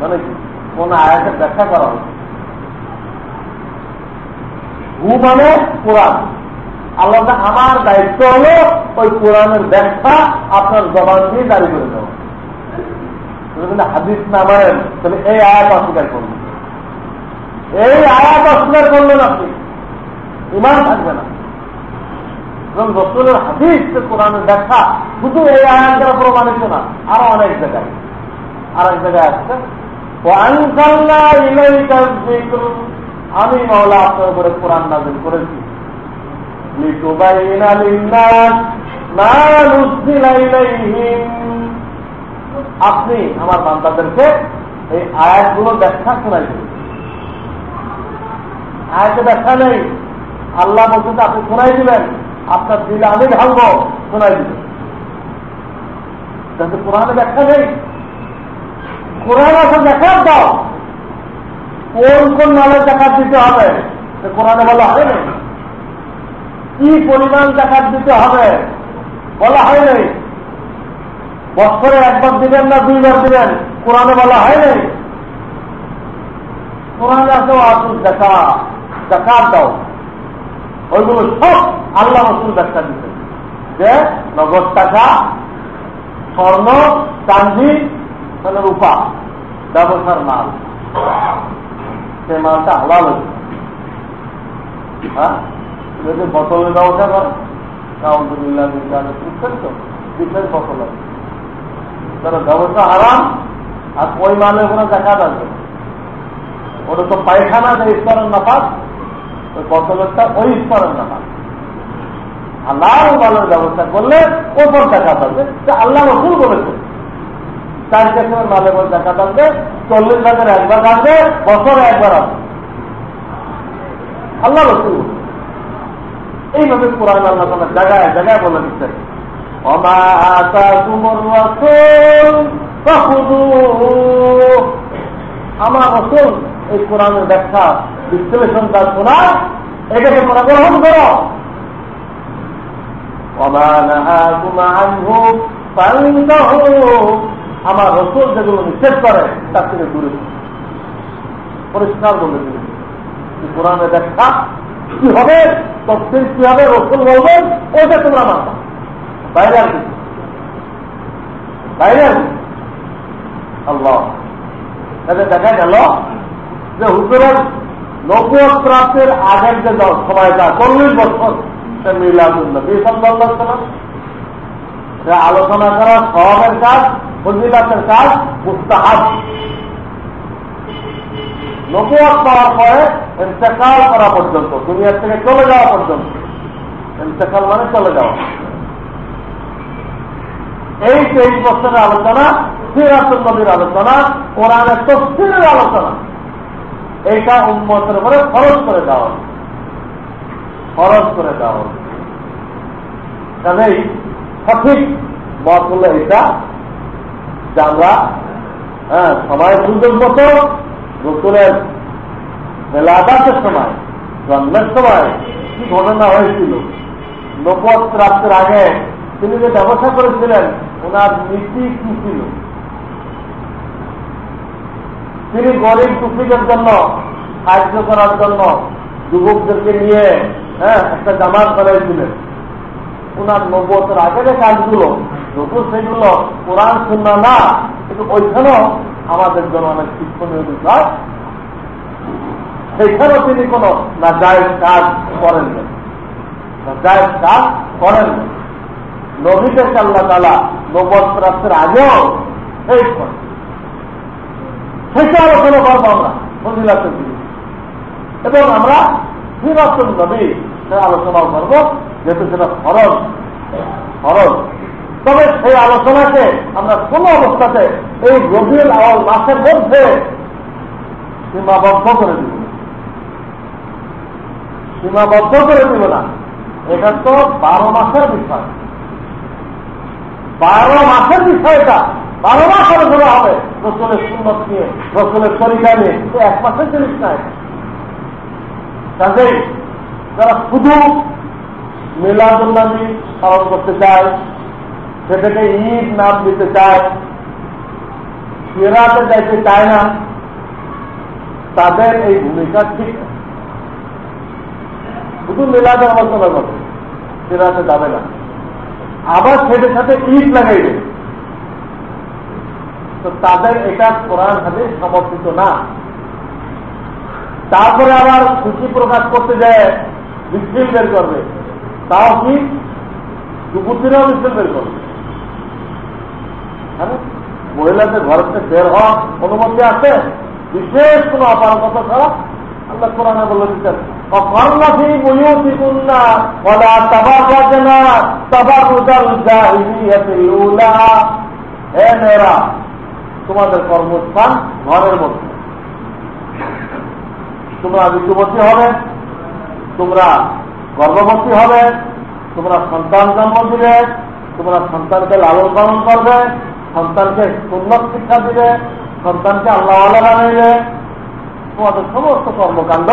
মানে কি, কোন আয়াতের ব্যাখ্যা করা হচ্ছে। হু মানে কোরআন, আল্লাহ আমার দায়িত্ব হলো ওই কোরআনের ব্যাখ্যা আপনার জবান দিয়ে জারি করে দেওয়া। হাদিস না মানেন তাহলে এই আয়াত অস্বীকার করবেন, এই আয়াত অস্বীকার করলেন আপনি, ইমান থাকবে না। এবং রসুলের হাদিস কোরআনের ব্যাখ্যা শুধু এই আয়াত দ্বারা প্রমাণিত না, আরো অনেক জায়গায়, আর এক জায়গায় আসছে আমি মাওলা আপনার উপরে কোরআন নাযিল করেছি লিতুবাইয়িনা লিন-নাস মা নুযিলা ইলাইহিম, আপনি আমার বান্দাদেরকে এই আয়াতগুলো ব্যাখ্যা শোনাই দিন। আয়াতে ব্যাখ্যা নেই, আল্লাহ বলতে আপনি শোনাই দিবেন, আপনার দিলে আমি ঢালবো, শোনাই দিবেন। কিন্তু কোরআনে ব্যাখ্যা নেই, কোরআন এখন দেখার দাও, কোন কোন নামের জাকাত দিতে হবে কোরআনে বলা হয় নাই, কি পরিমাণ জাকাত দিতে হবে বলা হয় নাই, বছরে একবার দিবেন না দুইবার দিবেন কোরআনে বলা হয় নাই। কোরআনে আছে আসুন জাকাত দাও, ওইগুলো সব আল্লাহ রসুল ব্যাখ্যা দিতেন যে নগদ টাকা, স্বর্ণ, চাঁদি, মানে রূপা, ব্যবসার মাল, সে মালটা হালাল হচ্ছে। হ্যাঁ যদি বোতলের ব্যবসা করে আলহামদুলিল্লাহ বুঝছেন তো, বিশেষ বোতল আছে, তারা ব্যবসা হারাম, আর ওই মালের কোনো জাকাত আছে, ওটা তো পায়খানা যে স্তরের নাপাস, ওই বোতলেরটা ওই স্তরের নাপাস। আল্লাহ মালের ব্যবস্থা করলে ওপর জাকাত আছে, আল্লাহ রসুল বলেছে 4 কেসের মালের মধ্যে জাকাত আসবে, 40 ভাগের একবার আসবে, বছরে একবার আসবে, আল্লাহ রসুল এইভাবে কোরআন আল্লাহ তাআলা জায়গায় জায়গায় বলে দিচ্ছেন ওমা আতাকুমুর রাসূল ফাখুযুহু, আমার রাসূল এই কোরআনের ব্যাখ্যা বিশ্লেষণ কাজ শোনায়, এটাকে তোমরা গ্রহণ করো। ওমা নাহাকুম আনহু ফান্তাহু, আমার রসুল যেগুলো নিষেধ করে তার থেকে দূরে পরিষ্কার বলে দিলেন। কোরআনে দেখা কি হবে, তফসির কি হবে, রসুল বলবেন, ওইটা তোমরা মানবা, বাইরে আর কিছু, বাইরে আর কিছু। আল্লাহ তাহলে দেখা গেল যে হুজুরের নবুয়ত প্রাপ্তির আগের যে সময়টা 40 বছর মিলাদুন্নবী সাল্লাল্লাহু আলাইহি ওয়াসাল্লাম, সে আলোচনা করা সওয়াবের কাজ, ফজিলাতের কাজ, মুস্তাহাব। নবুয়ত পাওয়ার পরে ইন্তেকাল করা পর্যন্ত, দুনিয়ার থেকে চলে যাওয়া পর্যন্ত, ইন্তেকাল মানে চলে যাওয়া, এই 23 বছরের আলোচনা, সিরাতুন নবীর আলোচনা, কোরআনের তাফসীরের আলোচনা, এইটা উম্মতের উপরে ফরজ করে দেওয়া, ফরজ করে দেওয়া। কাজেই সঠিক মত হলো এটা যে আমরা সময় সুযোগ মতো রসুলের মেলাদাতের সময়, জন্মের সময় কি ঘটনা হয়েছিল, নবুয়ত প্রাপ্তির আগে তিনি যে ব্যবসা করেছিলেন ওনার নীতি কি ছিল, তিনি গরিব দুঃখীদের জন্য সাহায্য করার জন্য যুবকদেরকে নিয়ে একটা জামাত করেছিলেন। ওনার নবুয়তের আগে যে কাজগুলো, যদিও সেগুলো কোরআন সুন্নাহ না, কিন্তু ওইখানেও আমাদের জন্য অনেক শিক্ষণীয় বিষয়। সেখানেও তিনি কোন নাজায়েজ কাজ করেন না, নাজায়েজ কাজ করেন না। নবীদেরকে আল্লাহ তাআলা নবুয়ত প্রাপ্তির আগেও সেই করেন, সেটা আলোচনা করবো আমরা ফজিলাতের দিকে, এবং আমরা সিরাতুন নবী আলোচনাও করবো, যেহেতু সেটা ফরজ। ফরজ তবে সেই আলোচনাকে আমরা কোন অবস্থাতে এই রবিউল আউয়াল মাসের মধ্যে সীমাবদ্ধ করে দিব না, সীমাবদ্ধ করে দিব না। এটা তো 12 মাসের বিষয়, 12 মাসের বিষয়টা 12 মাস আলোচনা হবে রসুলের সুন্নত নিয়ে, রসুলের তরিকা নিয়ে, তো 1 মাসের জিনিস নাই। কাজেই যারা শুধু মিলাদুন্নবী পালন করতে চায়, সেটাকে ঈদ নাম দিতে চায়, সিরাতে যাইতে চায় না, তাদের এই ভূমিকা ঠিক না। শুধু মিলাদের আলোচনা করবে, সিরাতে যাবে না, আবার সেটার সাথে ঈদ লাগাইবে, তো তাদের এটা কোরআন হাদিস সমর্থিত না। তারপরে আবার খুশি প্রকাশ করতে যায় মিছিল বের করবে, তাও কি যুবতীরাও মিছিল বের করবে। মহিলাদের ঘর থেকে বের হওয়ার অনুমতি আছে, বিশেষ কোন অপারগতা ছাড়া। আল্লাহ কোরআনে বলে দিচ্ছেন, অকর্ণফি বুয়ুতিকুন্না ওয়ালা তাবাররাজনা তাবাররুজাল জাহিলিয়াতিল উলা। হে মেয়েরা, তোমাদের কর্মস্থান ঘরের মধ্যে, তোমরা ঋতুবতী হবে, তোমরা গর্ভবতী হবে, তোমরা সন্তান জন্ম দিবে, তোমরা সন্তানকে লালন পালন করবে, সন্তানকে সুন্নত শিক্ষা দিবে, সন্তানকে আল্লাহওয়ালা বানাইবে। তোমাদের সমস্ত কর্মকাণ্ড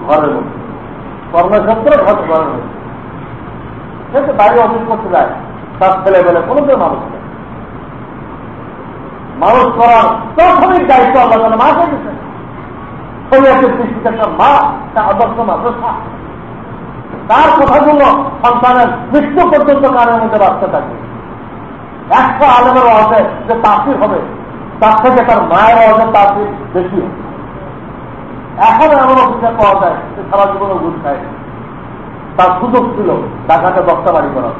ঘরের মধ্যে, কর্মক্ষেত্র ঘরের মধ্যে। সে বাইরে অফিস করতে যায়, তার ছেলে বেলে কোনো মানুষ নেই। মানুষ করার প্রাথমিক দায়িত্ব আল্লাহ তাআলা মাকে দিচ্ছেন। শরীয়তের দৃষ্টিতে একটা মা, একটা আদর্শ মাদ্রাসা, তার কথাগুলো সন্তানের মৃত্যু পর্যন্ত কানের মধ্যে বাঁচতে থাকবে। 100 আলেমের ওয়াজে যে তাফসীর হবে, তার থেকে তার মায়ের ওয়াজে তাফসীর বেশি হবে। এখন এমন অভিযোগ পাওয়া যায় যে সারা জীবনে ঘুষ খায়, তার সুযোগ ছিল ঢাকাতে 10টা বাড়ি করার,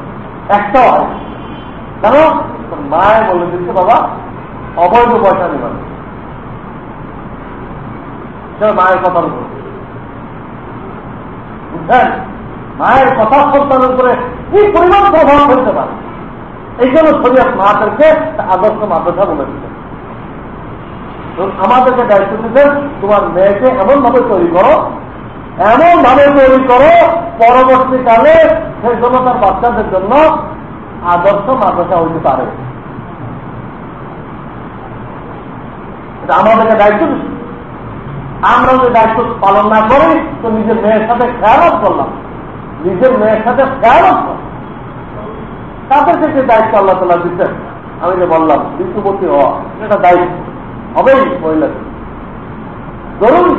একটাও হয় কেন? মায়ের বলে দিচ্ছে, বাবা অবৈধ পয়সা নেবেন, সে মায়ের কথার উপর। বুঝলেন, মায়ের কথা সন্তানের উপরে কি পরিমাণ প্রভাব ফেলতে পারে। এই জন্য শরীয়ত মাদেরকে আদর্শ মাদ্রাসা বলে দিচ্ছেন। আমাদেরকে দায়িত্ব দিচ্ছেন, তোমার মেয়েকে এমন ভাবে তৈরি করো, এমন ভাবে তৈরি করো, পরবর্তীকালে সেই জন্য তার বাচ্চাদের জন্য আদর্শ মাদ্রাসা হইতে পারে। এটা আমাদেরকে দায়িত্ব দিচ্ছি। আমরা যদি দায়িত্ব পালন না করি, তো নিজের মেয়ের সাথে খেয়ালত করলাম, নিজের মেয়ের সাথে খেয়ালত করলাম। তাদেরকে যে দায়িত্ব আল্লাহ তাআলা দিচ্ছেন, আমি যে বললাম ঋতুবতী হওয়া এটা দায়িত্ব হবেই মহিলাদের, জরুরি।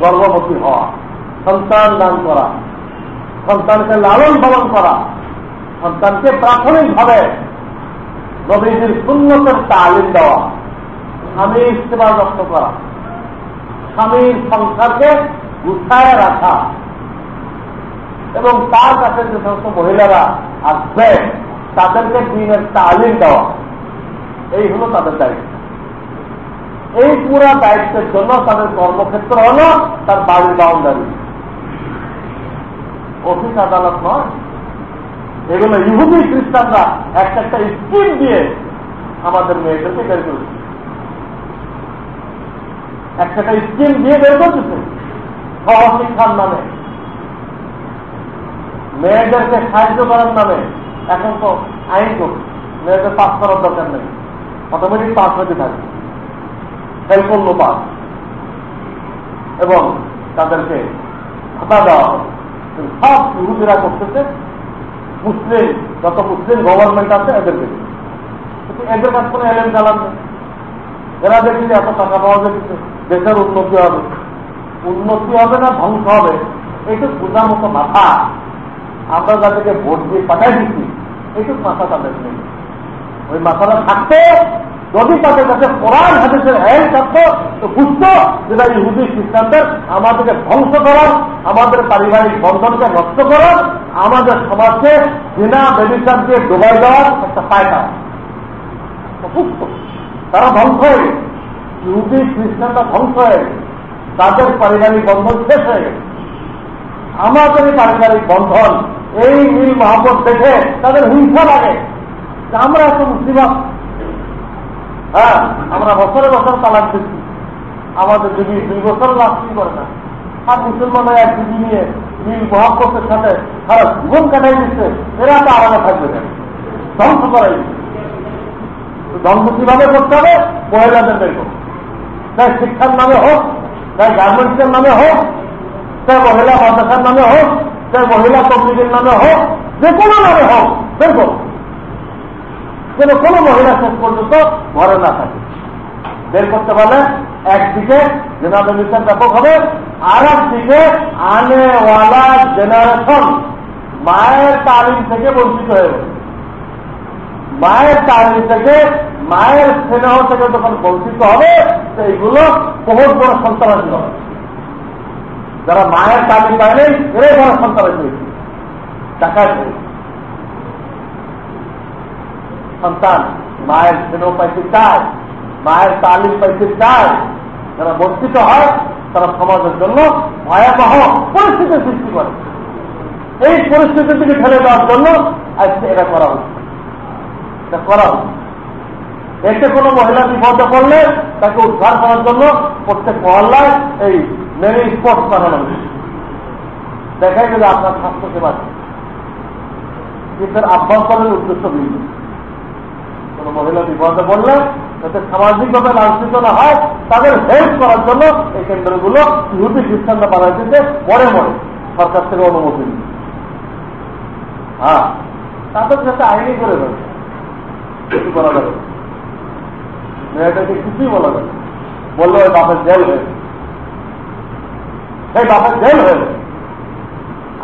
গর্ভবতী হওয়া, সন্তান দান করা, সন্তানকে লালন পালন করা, সন্তানকে প্রাথমিকভাবে নবীজির সুন্নতের তালিম দেওয়া, স্বামীর সেবা যত্ন করা, স্বামীর সংসারকে গুছায় রাখা, এবং তার কাছে যে সমস্ত মহিলারা আসবে তাদেরকে দিনের তালিম দেওয়া, এই হলো তাদের দায়িত্ব। এই পুরা দায়িত্বের জন্য তাদের কর্মক্ষেত্র হল তার বাড়ির বাউন্ডারি, অফিস আদালত নয়। এগুলো ইহুদি খ্রিস্টানরা একটা একটা স্কিম দিয়ে আমাদের মেয়েদেরকে বের করেছে, একটা একটা স্কিম দিয়ে বের করতেছে সহশিক্ষার নামে, মেয়েদেরকে সাহায্য করার নামে। এখন তো আইন করছে মেয়েদের পাস করার দরকার নেই, অটোমেটিক পাস হতে থাকে, ফেল করলো পাস, এবং তাদেরকে ভাতা দেওয়া হবে। সব ইহুদিরা করতেছে, মুসলিম যত মুসলিম গভর্নমেন্ট আছে এদেরকে, কিন্তু এদের কাছে কোনো এলএম চালান নেই। এরা দেখি যে এত টাকা পাওয়া যাচ্ছে, দেশের উন্নতি হবে, উন্নতি হবে না ধ্বংস হবে এইটুক বোঝার মতো মাথা আমরা যাদেরকে ভোট দিয়ে পাঠাই দিচ্ছি, এইটুক মাথা তাদের নেই। ওই মাথাটা থাকতে যদি তাদের কাছে কোরআন হাদিসের আইন থাকতো তো বুঝতো যেটা ইহুদি খ্রিস্টানদের আমাদেরকে ধ্বংস করার, আমাদের পারিবারিক বন্ধনকে নষ্ট করার, আমাদের সমাজকে জিনা ব্যভিচার দিয়ে ডুবাই দেওয়ার একটা পায়টা বুঝতো। তারা ধ্বংস হয়ে গেছে, ইহুদি খ্রিস্টানরা ধ্বংস হয়ে গেছে, তাদের পারিবারিক বন্ধন শেষ হয়ে গেছে। আমাদের পারিবারিক বন্ধন এই মিল মহব্বত দেখে তাদের হিংসা লাগে, আমরা এত মুসিবত, হ্যাঁ আমরা বছরে বছর তালাক দিচ্ছি, আমাদের যদি 2 বছর লাস্টিং করে না, আর মুসলমান এক দিদি নিয়ে মিল মহব্বতের সাথে সারা জীবন কাটাই দিচ্ছে, এরা তো আলাদা থাকবে না, ধ্বংস করাই দিচ্ছে। ধ্বংস কিভাবে করতে হবে? মহিলাদের বের করবে, চাই শিক্ষার নামে হোক, চাই গার্মেন্টসের নামে হোক, চাই মহিলা মাদ্রাসার নামে হোক, চাই মহিলা তবলিগের নামে হোক, যে কোনো নামে হোক বের করো, যেন কোনো মহিলা শেষ পর্যন্ত ঘরে না থাকে। বের করতে পারলে একদিকে জেনারেল মিশন ব্যাপক হবে, আর একদিকে আনেওয়ালা জেনারেশন মায়ের তালিম থেকে বঞ্চিত হয়ে যাবে। মায়ের তালিম থেকে, মায়ের স্নেহ থেকে যখন বঞ্চিত হবে, তো এইগুলো বহুত বড় সন্ত্রাসী হবে। যারা মায়ের তালিম পায় নেই এরাই বড় সন্ত্রাসী হয়েছে, টাকায় সন্তান মায়ের স্নেহ পাইতে চায়, মায়ের তালিম পাইতে চায়। যারা বঞ্চিত হয় তারা সমাজের জন্য ভয়াবহ পরিস্থিতির সৃষ্টি করে। এই পরিস্থিতি থেকে ঠেলে দেওয়ার জন্য আজকে এটা করা হচ্ছে, এটা করা হচ্ছে। এতে কোনো মহিলা বিপদে পড়লে তাকে উদ্ধার করার জন্য প্রত্যেক মহল্লায় এই মেরি স্পট বানানো হচ্ছে। দেখাই গেলে আপনার স্বাস্থ্য সেবা কিন্তু আভ্যন্তরের উদ্দেশ্য ভিন্ন। কোন মহিলা বিপদে পড়লে যাতে সামাজিকভাবে লাঞ্ছিত না হয় তাদের হেল্প করার জন্য এই কেন্দ্রগুলো ইহুদি খ্রিস্টানরা বানাই দিতে মরে মরে সরকার থেকে অনুমতি নিয়ে, হ্যাঁ তাদের সাথে আইনি করে দেবে, কিছু বলা যাবে মেয়েটাকে কিছুই বলা যাবে, বললে ওই বাপের জেল হয়েছে, সেই বাপের জেল হয়েছে।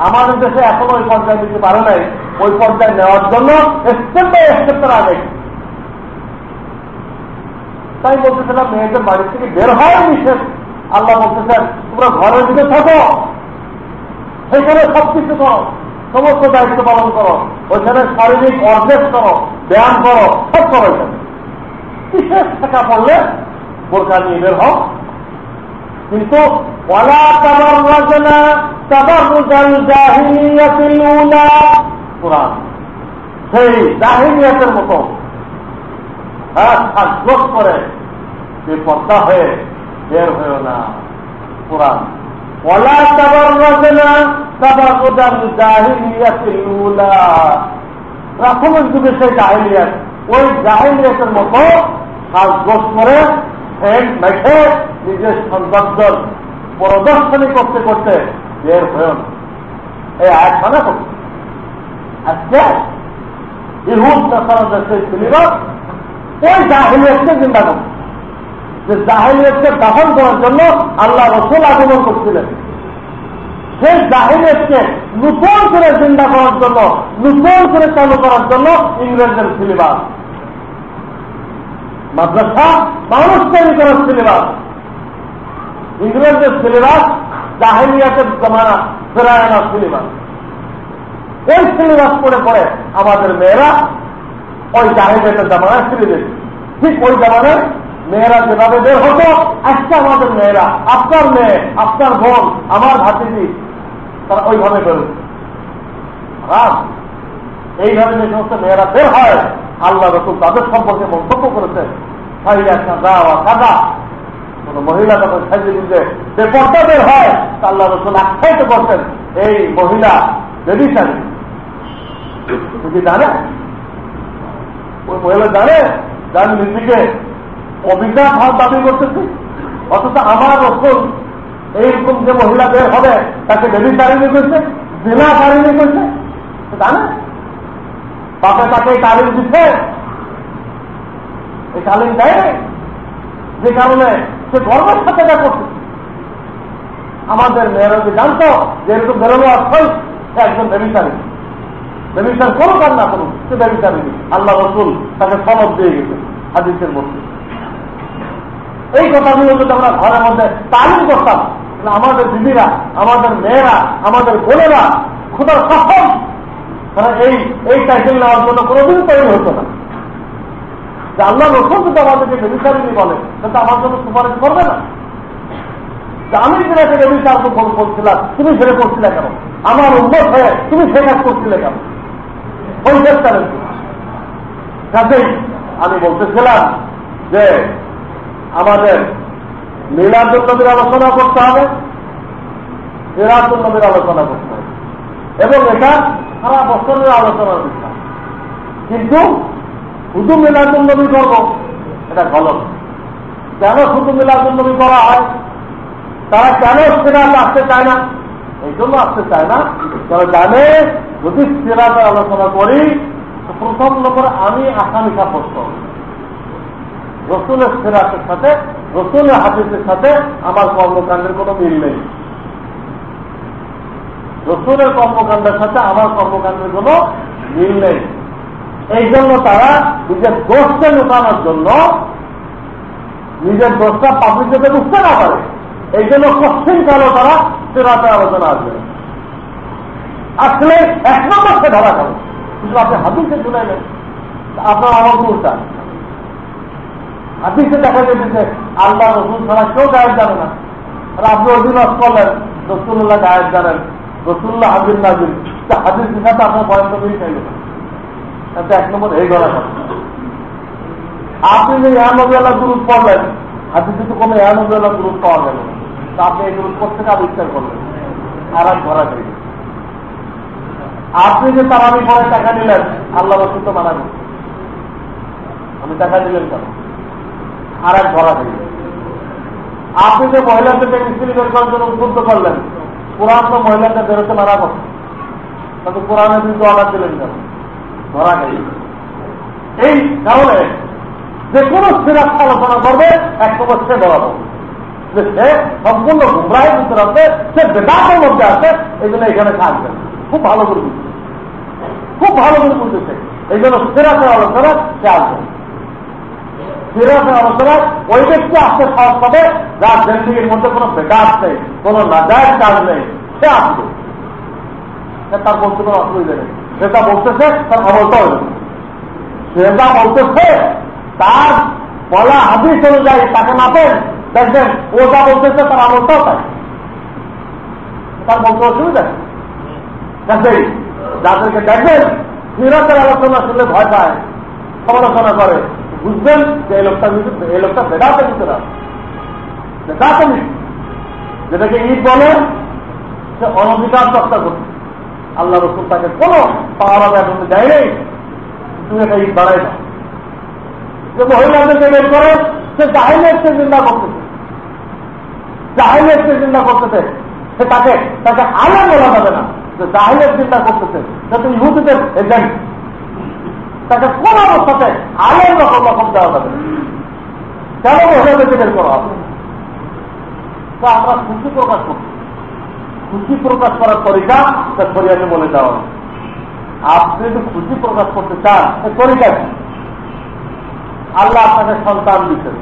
আমাদের দেশে এখনো ওই পর্যায়ে দিতে পারে নাই, ওই পর্যায়ে নেওয়ার জন্য স্টেপ বাই স্টেপের আগে। তাই বলতেছিলাম মেয়েদের বাড়ি থেকে বের হয় নিষেধ। আল্লাহ বলতেছেন তোমরা ঘরের ভিতরে থাকো, সেখানে সবকিছু করো, সমস্ত দায়িত্ব পালন করো, ওইখানে শারীরিক অর্জেস করো, ব্যায়াম করো, সব করো। এখানে বিশেষ টাকা পড়লে বোরকা নিয়ে বের হও, কিন্তু কোরআন সেই জাহিলিয়াতের মতো সাজগোজ করে যে পর্দা হয়ে বের হয়েও না। কোরআন ওয়ালা তাবাররাজনা তাবাররুজাল জাহিলিয়াতিল উলা, প্রাথমিক যুগে সেই জাহিলিয়াত, ওই জাহিলিয়াতের মতো সাজগোজ করে মেখে নিজের সৌন্দর্য প্রদর্শনী করতে করতে বের হয়েও না। এই আয়াত মানে করছে আজকে ইহুদ নাসারাদের সেই সিলেবাস ওই জাহিলিয়াতকে জিন্দা করছে। যে জাহিলিয়াতকে দাফন করার জন্য আল্লাহ রসুল আগমন করছিলেন, সেই জাহিলিয়াতকে নূতন করে জিন্দা করার জন্য, নূতন করে চালু করার জন্য ইংরেজদের সিলেবাস, মাদ্রাসা মানুষ তৈরি করার সিলেবাস, ইংরেজদের সিলেবাস জাহিলিয়াতের জমানা ফেরায় আনার সিলেবাস। ওই সিলেবাস পড়ে পড়ে আমাদের মেয়েরা ওই জাহিলিয়াতের জামানায় ফিরে গেছে। ঠিক ওই জামানায় মেয়েরা যেভাবে বের হতো, আজকে আমাদের মেয়েরা, আপনার মেয়ে, আপনার বোন, আমার ভাতিজি, তারা ওইভাবে বেরোচ্ছে। আর এইভাবে যে সমস্ত মেয়েরা বের হয়, আল্লাহ রসুল তাদের সম্পর্কে মন্তব্য করেছেন, কাদা। কোন মহিলা যখন সাজিয়ে বুঝে বেপর্দা বের হয়, আল্লাহ রসুল আখ্যায়িত করছেন এই মহিলা বেবিচারী। তুমি জানে, ওই মহিলা জানে যার নিজেকে অবিচার ভাব দাবি করতেছি, অথচ আমার রসুল এইরকম যে মহিলা বের হবে তাকে বেবিচারিণী করছে, জিনাকারিণী করছে, জানে? বাপে তাকে এই তালিম দিচ্ছে, এই তালিম দেয়, যে কারণে সে গর্বের সাথে যা করছে। আমাদের মেয়েরা যে জানতো যে এরকম বেরোনো আসল একজন বেবিচারিণী, বেবিচার করুক আর না করুক, সে বেবিচারিণী। আল্লাহ রসুল তাকে সনদ দিয়ে গেছে হাদিসের মধ্যে। এই কথাগুলো যদি আমরা ঘরের মধ্যে তালিম করতাম, আমাদের দিদিরা, আমাদের মেয়েরা, আমাদের বোনেরা খোদার সফল, তারা এই টাইটেল নেওয়ার জন্য কোনোদিন তৈরি হতো না। যে আল্লাহ রসুল যদি আমাদেরকে বেবিচারিণী বলে, সেটা আমার জন্য সুপারিশ করবে না। যে আমি যেটাকে বেবিচার করছিলাম, তুমি সেটা করছিলে কেন? আমার উন্নত হয়ে তুমি সে কাজ করছিলে কেন? ওই চেষ্টারের কাছেই আমি বলতেছিলাম যে আমাদের মিলাদুন নবীর আলোচনা করতে হবে, সিরাতুন নবীর আলোচনা করতে হবে, এবং এটা সারা বছরের আলোচনার বিষয়। কিন্তু শুধু মিলাদুন নবী করবো, এটা গলত। কেন শুধু মিলাদুন নবী করা হয়? তারা কেন সিরাত আসতে চায় না? এই জন্য আসতে চায় না, তারা জানে যদি সিরাতের আলোচনা করি তো প্রথম নম্বর আমি আসামি সাব্যস্ত হব। রসুলের সিরাতের সাথে, রসুলের হাদিসের সাথে আমার কর্মকাণ্ডের কোনো মিল নেই। রসুলের কর্মকাণ্ডের সাথে আমার কর্মকাণ্ডের কোনো মিল নেই। এই জন্য তারা নিজের দোষকে লুকানোর জন্য, নিজের দোষটা পাবলিক যাতে বুঝতে না পারে, এই জন্য কঠিন কালো তারা সিরাতের আলোচনা আসবে। আসলে এক নম্বর সে ধরা খাবে, কিন্তু আপনি হাদিসে শুনে নেন, আপনার আমার উল্টা। হাদিসে দেখা যেতেছে আল্লাহ রসুল ছাড়া কেউ গায়েব জানে না, আর আপনি অধীনস্থ করলেন রসুল্লাহ গায়েব জানেন, রসুল্লাহ হাজির নাজির, হাদিস সাথে আপনার বয়স মিল চাইল না। এক নম্বর এই ধরা খাবে। আপনি যে ইয়ানবী আল্লাহ গুরুত্ব পড়লেন, হাদিসে তো কোনো ইয়ানবী আল্লাহ গুরুত্ব পাওয়া গেল না, তা আপনি এই গুরুত্ব থেকে আবিষ্কার করলেন, আর এক ধরা খাই। আপনি যে তারাবি পরে টাকা নিলেন, আল্লাহ রসুল তো মানা করছে, আমি টাকা দিলেন কেন? আর এক ধরা খাই। আপনি যে মহিলাদেরকে মিস্ত্রি বের করার জন্য উদ্বুদ্ধ করলেন, কোরআন তো মহিলাদের বেরোতে মানা করছে, তাতে কোরআনের বিরুদ্ধে অর্ডার দিলেন কেন? ধরা খাই। এই কারণে যে কোনো সিরাত আলোচনা করবে এক নম্বর সে ধরা পড়বে, যে সে সম্পূর্ণ গুমরাহের ভিতরে আছে, সে বেদাতের মধ্যে আছে, এই জন্য এখানে থাকবে। খুব ভালো করে বুঝছে, খুব ভালো করে বুঝতেছে। এই জন্য সিরাতের আলোচনা সে আসবে। সিরাতের আলোচনায় ওই ব্যক্তি আসতে সাহস পাবে যার জিন্দেগির মধ্যে কোনো বেদাত নেই, কোনো নাজায়েজ কাজ নেই, সে আসবে। তার বলতে কোনো অসুবিধা নেই, সেটা বলতেছে তার আমলটাও হয়ে যাবে। সেটা বলতেছে তার বলা হাদিস অনুযায়ী তাকে মাপেন, দেখবেন ও যা বলতেছে তার আমলটাও তাই, তার বলতে অসুবিধা নেই। কাজেই যাদেরকে দেখবেন সিরাতের আলোচনা শুনলে ভয় পায়, সমালোচনা করে, বুঝবেন যে এই লোকটা বেদাতে ভিতরে আছে, বেদাতে মিশে। যেটাকে ঈদ বলে সে অনধিকার চর্চা করছে, আল্লাহ রসুল তাকে কোনো পাওয়ার এখন দেয় নেই, তুমি একটা ঈদ বাড়াই না। যে মহিলাদেরকে বের করে সে জাহিলিয়াতকে চিন্তা করতেছে, জাহিলিয়াতকে চিন্তা করতেছে, সে তাকে আলেম বলা যাবে না, যে জাহিলিয়াত চিন্তা করতেছে, সে তো ইহুদিদের এজেন্ট। তাকে কোন অবস্থাতে আলের রকম দেওয়া যাবে, কেন ওটা বেঁচে বের করা হবে? তা আমরা খুশি প্রকাশ করছি, খুশি প্রকাশ করার তরিকা তা শরীয়তে বলে দেওয়া। আপনি যদি খুশি প্রকাশ করতে চান এই তরিকা কি? আল্লাহ আপনাকে সন্তান দিচ্ছেন,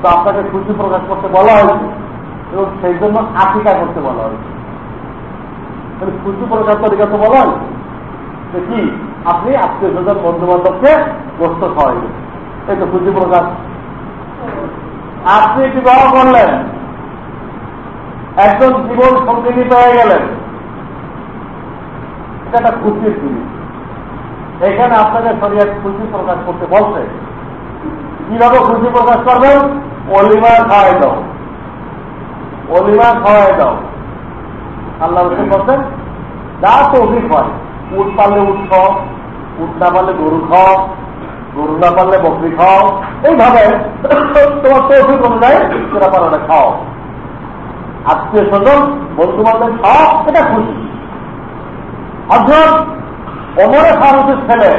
তো আপনাকে খুশি প্রকাশ করতে বলা হয়েছে এবং সেই জন্য আকিকা করতে বলা হয়েছে। খুশি প্রকাশ তরিকা তো বলা হয়েছে যে কি, আপনি আত্মীয় স্বজন বন্ধু বান্ধবকে গোস্ত খাওয়াইবেন, এই তো খুশি প্রকাশ। আপনি বিবাহ করলেন, একজন জীবন সঙ্গিনী পেয়ে গেলেন, এটা একটা খুশির জিনিস। এখানে আপনাদের শরীয়ত খুশি প্রকাশ করতে বলছে। কিভাবে খুশি প্রকাশ করবেন? অলিমা খাওয়াই দাও, অলিমা খাওয়াই দাও। আল্লাহ রসুল বলছেন যা তৌফিক হয়, উট পারলে উট খাও, উট না পারলে গরু খাও, গরু না পারলে বকরি খাও, এইভাবে তোমার তৌফিক অনুযায়ী সেটা পারলে খাও। আত্মীয় স্বজন বন্ধু বান্ধব খাও, এটা খুশি। হযরত ওমরে ফারুকের ছেলে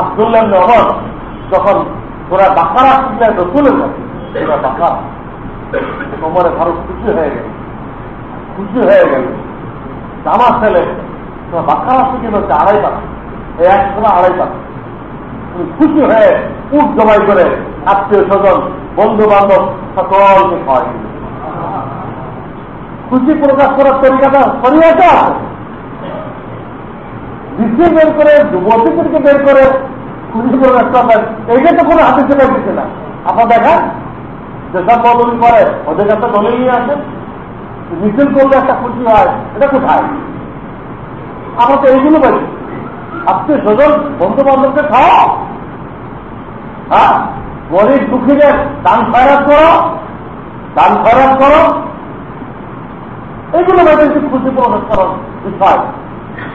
আব্দুল্লাহ ইবনে ওমর যখন সূরা বাকারা শিখলেন রসুলের কাছে, সূরা বাকারা, ওমরে ফারুক খুশি হয়ে গেল, খুশি হয়ে গেল। আমার ছেলে সূরা বাকারা শিখে হচ্ছে 2.5 পাতা, এই এক সূরা 2.5 পাতা। খুশি হয়ে উট জবাই করে আত্মীয় স্বজন বন্ধু বান্ধব সকলকে খাওয়াই দিল। খুশি প্রকাশ করার তরিকাটা শরীয়তে আছে। দিচ্ছে বের করে, যুবতীদেরকে বের করে খুশি প্রকাশ করবেন, এইটা তো কোনো হাতে চেপে দিচ্ছে না। আপনার দেখেন যেসব মৌলবি করে ওদের কাছে দলিল নিয়ে আসেন, মিছিল করলে একটা খুশি হয়, এটা কোথায়? আমরা তো এইগুলো বলি, আত্মীয় স্বজন বন্ধু বান্ধবকে খাও, হ্যাঁ, গরিব দুঃখীদের দান খয়রাত করো, দান খয়রাত করো, এইগুলো মেয়েদেরকে খুশি প্রকাশ করার বিষয়।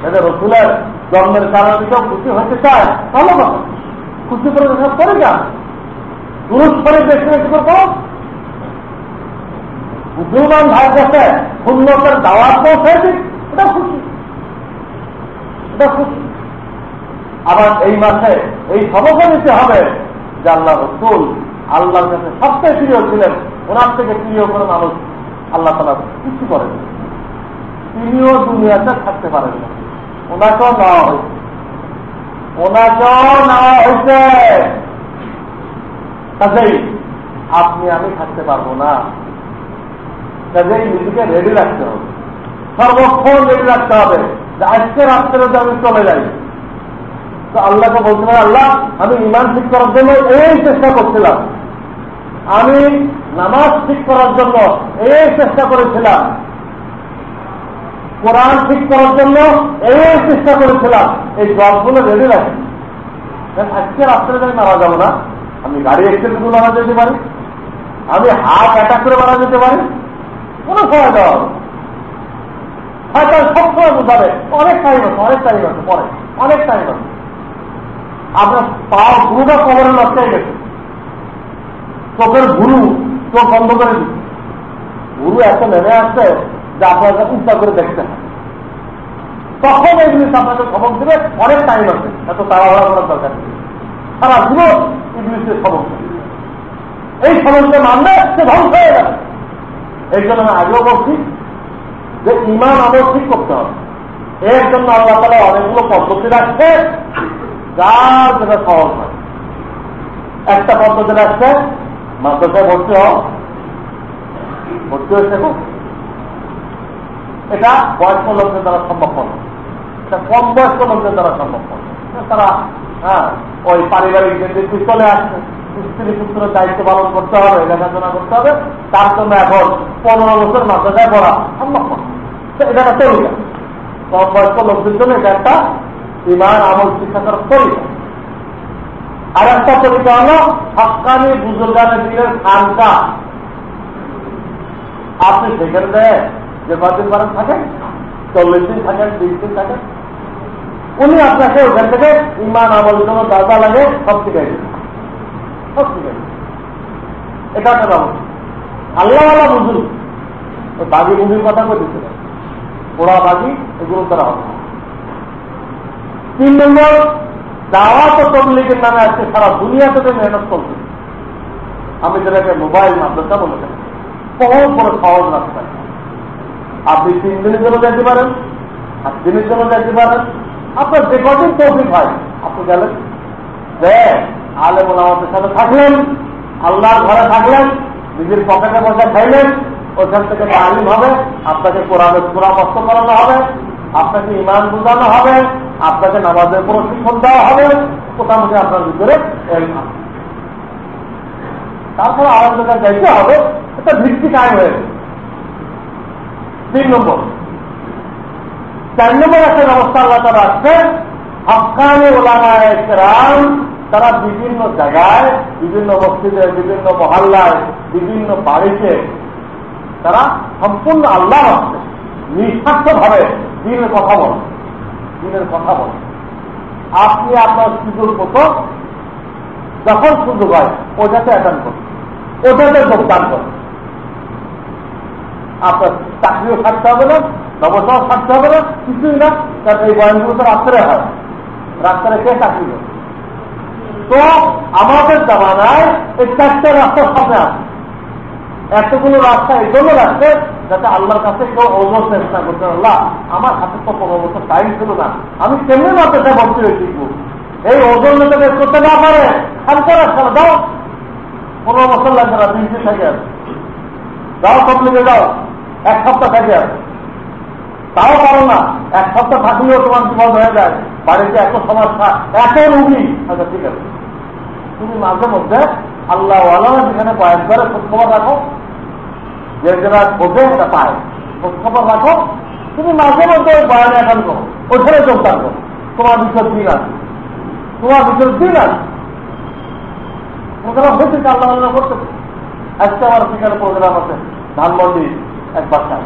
এদের রসুলের জন্মের কারণে কেউ খুশি হতে চায়, ভালো কথা, খুশি প্রকাশ করে যান। পুরুষ করে বেশি বেশি করবো, মুসলমান ভাই কাছে সুন্নতের দাওয়াত পৌঁছায় দিক, এটা খুশি, এটা খুশি। আবার এই মাসে এই সবকে নিতে হবে যে আল্লাহ রসুল আল্লাহর কাছে সবচেয়ে প্রিয় ছিলেন, ওনার থেকে প্রিয় করে মানুষ আল্লাহ তাআলা কিছু করেন, তিনিও দুনিয়াতে থাকতে পারেন না, ওনাকেও নেওয়া হয়েছে, ওনাকেও নেওয়া হয়েছে। কাজেই আপনি আমি থাকতে পারবো না, কাজেই নিজেকে রেডি রাখতে হবে, সর্বক্ষণ রেডি রাখতে হবে যে আজকে রাত্রে যদি আমি চলে যাই তো আল্লাহকে বলতে পারে, আল্লাহ আমি ঈমান ঠিক করার জন্য এই চেষ্টা করছিলাম, আমি নামাজ ঠিক করার জন্য এই চেষ্টা করেছিলাম, কোরআন ঠিক করার জন্য এই চেষ্টা করেছিলাম, এই জবগুলো রেডি রাখি। আজকে রাত্রে আমি মারা যাবো না, আমি গাড়ি অ্যাক্সিডেন্ট করে মারা যেতে পারি, আমি হার্ট অ্যাটাক করে মারা যেতে পারি, কোনো সময় দেওয়া হবে, হয়তো সবসময় বোঝাবে অনেক টাইম আছে, অনেক টাইম আছে, পরে অনেক টাইম আছে। আপনার পাও গুরুটা কবরে লটকাই গেছে, চোখের গুরু চোখ বন্ধ করে দিচ্ছে, গুরু এত নেমে আসছে যে আপনাকে উল্টা করে দেখতে হয়, তখন এই জিনিস আপনাকে খবর দেবে অনেক টাইম আছে, এত তাড়াহুড়া করার দরকার নেই, সারা জীবন ইংলিশের খবর দেবে, এই সমস্যা মানলে সে ধ্বংস হয়ে গেছে। এই জন্য আমি আগেও বলছি যে ঈমান আমল ঠিক করতে হবে, এর জন্য আল্লাহ তাআলা অনেকগুলো পদ্ধতি রাখছে, যার যেটা সহজ হয়। একটা পদ্ধতি রাখছে, মাদ্রাসায় ভর্তি হও, ভর্তি হয়ে শেখো, এটা বয়স্ক লোকদের দ্বারা সম্ভব নয়, এটা কম বয়স্ক লোকদের দ্বারা সম্ভব নয়। তারা ওই পারিবারিক যে চলে আসছে, স্ত্রী পুত্রের দায়িত্ব পালন করতে হবে, দেখাশোনা করতে হবে, তার জন্য এখন 15 বছর মাদ্রাসায় পড়া সম্ভব নয়, এটা একটা তরিকা। কম বয়স্ক লোকদের জন্য এটা একটা ঈমান আমল শিক্ষা করার তরিকা। আর একটা তরিকা হলো হক্কানি বুজুর্গানে দিনের খানকা, আপনি সেখানে দেয় যে কদিন বারেন থাকেন, 40 দিন থাকেন, 20 দিন থাকেন, উনি আপনাকে ওখান থেকে ঈমান আমল জন্য দাদা লাগে সব শিখাই দেবেন, সব শিখাই দেবেন। এটা একটা ব্যবস্থা। আল্লাহ বুঝুন, ওই বাগি বুঝির কথা বলতেছিলেন, ওরা বাগি এগুলো তারা হবে। 3 নম্বর, দাওয়াত ও তাবলীগের নামে আজকে সারা দুনিয়াতে মেহনত করছে। আমি যেটাকে মোবাইল মাদ্রাসা বলে থাকি, বহুত বড় সহজ রাস্তা। আপনি 3 দিনের জন্য যেতে পারেন, 8 দিনের জন্য যেতে পারেন, আপনার যে কদিন তৌফিক হয় আপনি গেলেন, যে আলেম ওলামাদের সাথে থাকলেন, আল্লাহর ঘরে থাকলেন, নিজের পকেটে পয়সা খাইলেন, ওইখান থেকে তালিম হবে, আপনাকে কোরআনের পরামর্শ করানো হবে, আপনাকে ইমান বোঝানো হবে, আপনাকে নামাজের প্রশিক্ষণ দেওয়া হবে, মোটামুটি আপনার ভিতরে তারপরে আলাদা জায়গায় যাইতে হবে, একটা ভিত্তি কায়ে হয়েছে। 3 নম্বর। 4 নম্বর একটা ব্যবস্থা আল্লাহ তারা আসছে, হক্কানি ওলামায়ে কেরাম তারা বিভিন্ন জায়গায়, বিভিন্ন মসজিদে, বিভিন্ন মহল্লায়, বিভিন্ন বাড়িতে তারা সম্পূর্ণ আল্লাহ আসছে নিঃস্বার্থ ভাবে দিনের কথা বলেন, দিনের কথা বলেন। আপনি আপনার সুযোগ মতো যখন সুযোগ হয় ওটাতে অ্যাটেন্ড করুন, ওটাতে যোগদান করুন। আপনার চাকরিও থাকতে হবে না, ব্যবসাও থাকতে হবে না, কিছুই না। কারণ এই বয়ানগুলো তো রাত্রে হয়, রাত্রে কে চাকরি করে? তো আমাদের জামানায় এই 4টে রাস্তার সামনে আছে। এতগুলো রাস্তা এই জন্য রাখছে যাতে আল্লাহর কাছে কেউ ওজন চেষ্টা করতে, আল্লাহ আমার হাতে তো কোনো মতো টাইম ছিল না, আমি কেমনি মাত্রাটা ভর্তি হয়ে শিখবো। এই ওজন যাতে বের করতে না পারে খালকা রাস্তা দাও, 15 বছর লাগবে না, 20 দিন থেকে আসে যাও, তবলিগে যাও, 1 সপ্তাহ থেকে আসে, তাও পারো না। 1 সপ্তাহ থাকলেও তোমার জীবন হয়ে যায়, বাড়িতে এত সমস্যা, এত রুগী। আচ্ছা ঠিক আছে, তুমি মাঝে মধ্যে আল্লাহ আল্লাহ যেখানে বয়ান করে খোঁজখবর রাখো, যে যারা বোঝে সেটা পায়, খোঁজখবর রাখো। তুমি মাঝে মধ্যে বয়ানে এখন করো, ওখানে যোগদান করো। তোমার ভিতর দিন আছে, তোমার ভিতর দিন আছে, প্রোগ্রাম হয়েছে আল্লাহ আল্লাহ করতে। আজকে আমার সেখানে প্রোগ্রাম আছে ধানমন্ডি এক বাচ্চা,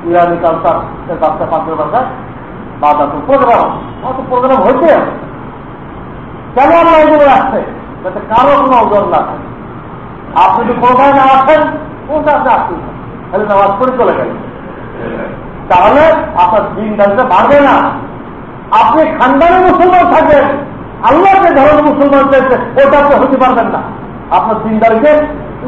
ইরানি কালচার বাচ্চা, 5 বাচ্চায় বাধা প্রোগ্রাম, আমার তো প্রোগ্রাম হয়েছে। কেন আল্লাহ এগুলো রাখছে? যাতে কারো কোনো ওজন না থাকে। আপনি যদি কোথায় না আসেন, কোনটা আপনি আসছেন না, তাহলে নামাজ করে চলে গেলেন, তাহলে আপনার দিন দাঁড়িয়ে বাড়বে না। আপনি খানদানি মুসলমান থাকবেন, আল্লাহ যে ধরনের মুসলমান চাইছে ওটা আপনি হতে পারবেন না। আপনার দিনদারিকে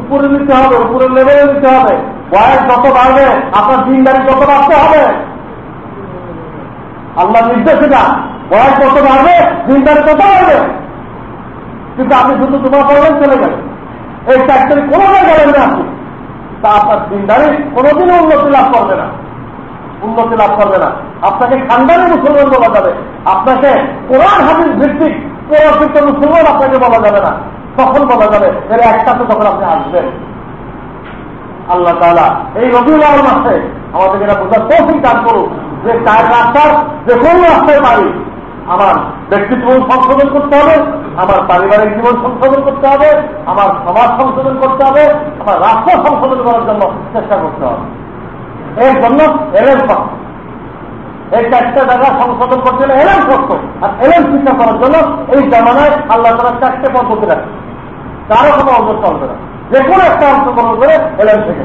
উপরে নিতে হবে, উপরের লেভেলে নিতে হবে। বয়স যত বাড়বে আপনার দিনদারি তত বাড়তে হবে। আল্লাহ নির্দেশে না, বয়স যত বাড়বে দিনদারি তত বাড়বে। কিন্তু আপনি শুধু তোমার পড়বেন চলে গেলেন, এই 4 তারিখ কোনো গেলেন না আপনি, তা আপনার দিনদারি কোনোদিনও উন্নতি লাভ করবে না, উন্নতি লাভ করবে না। আপনাকে খানদানি মুসলমান বলা যাবে, আপনাকে কোরআন হাদিস ভিত্তিক প্রবর্তিত মুসলমান আপনাকে বলা যাবে না। তখন বলা যাবে এর একসাথে যখন আপনি আসবেন। আল্লাহ তাআলা এই রবিউল আউয়াল মাসে আমাদেরকে এটা বোঝার তৌফিক দান করুন যে 4 রাস্তার যে কোন রাস্তায় পারি, আমার ব্যক্তিত্ব সংশোধন করতে হবে, আমার পারিবারিক জীবন সংশোধন করতে হবে, আমার সমাজ সংশোধন করতে হবে, আমার রাষ্ট্র সংশোধন করার জন্য চেষ্টা করতে হবে। এর জন্য এলএম করত, এই 4টে জায়গা সংশোধন করতে হলে এলএম করত। আর এলএম শিক্ষা করার জন্য এই জামানায় আল্লাহ তাআলা 4টে পদ্ধতি রাখে, কারো কোনো অবস্থা চলবে না, যে কোনো একটা অংশগ্রহণ করে এলএম থেকে।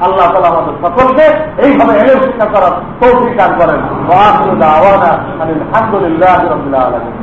আল্লাহ তাআলা আমাদের সকলকে এইভাবে এলএম শিক্ষা করার তৌফিক দান করেন। ওয়া আখিরু দাওয়ানা আলহামদুলিল্লাহি রাব্বিল আলামিন।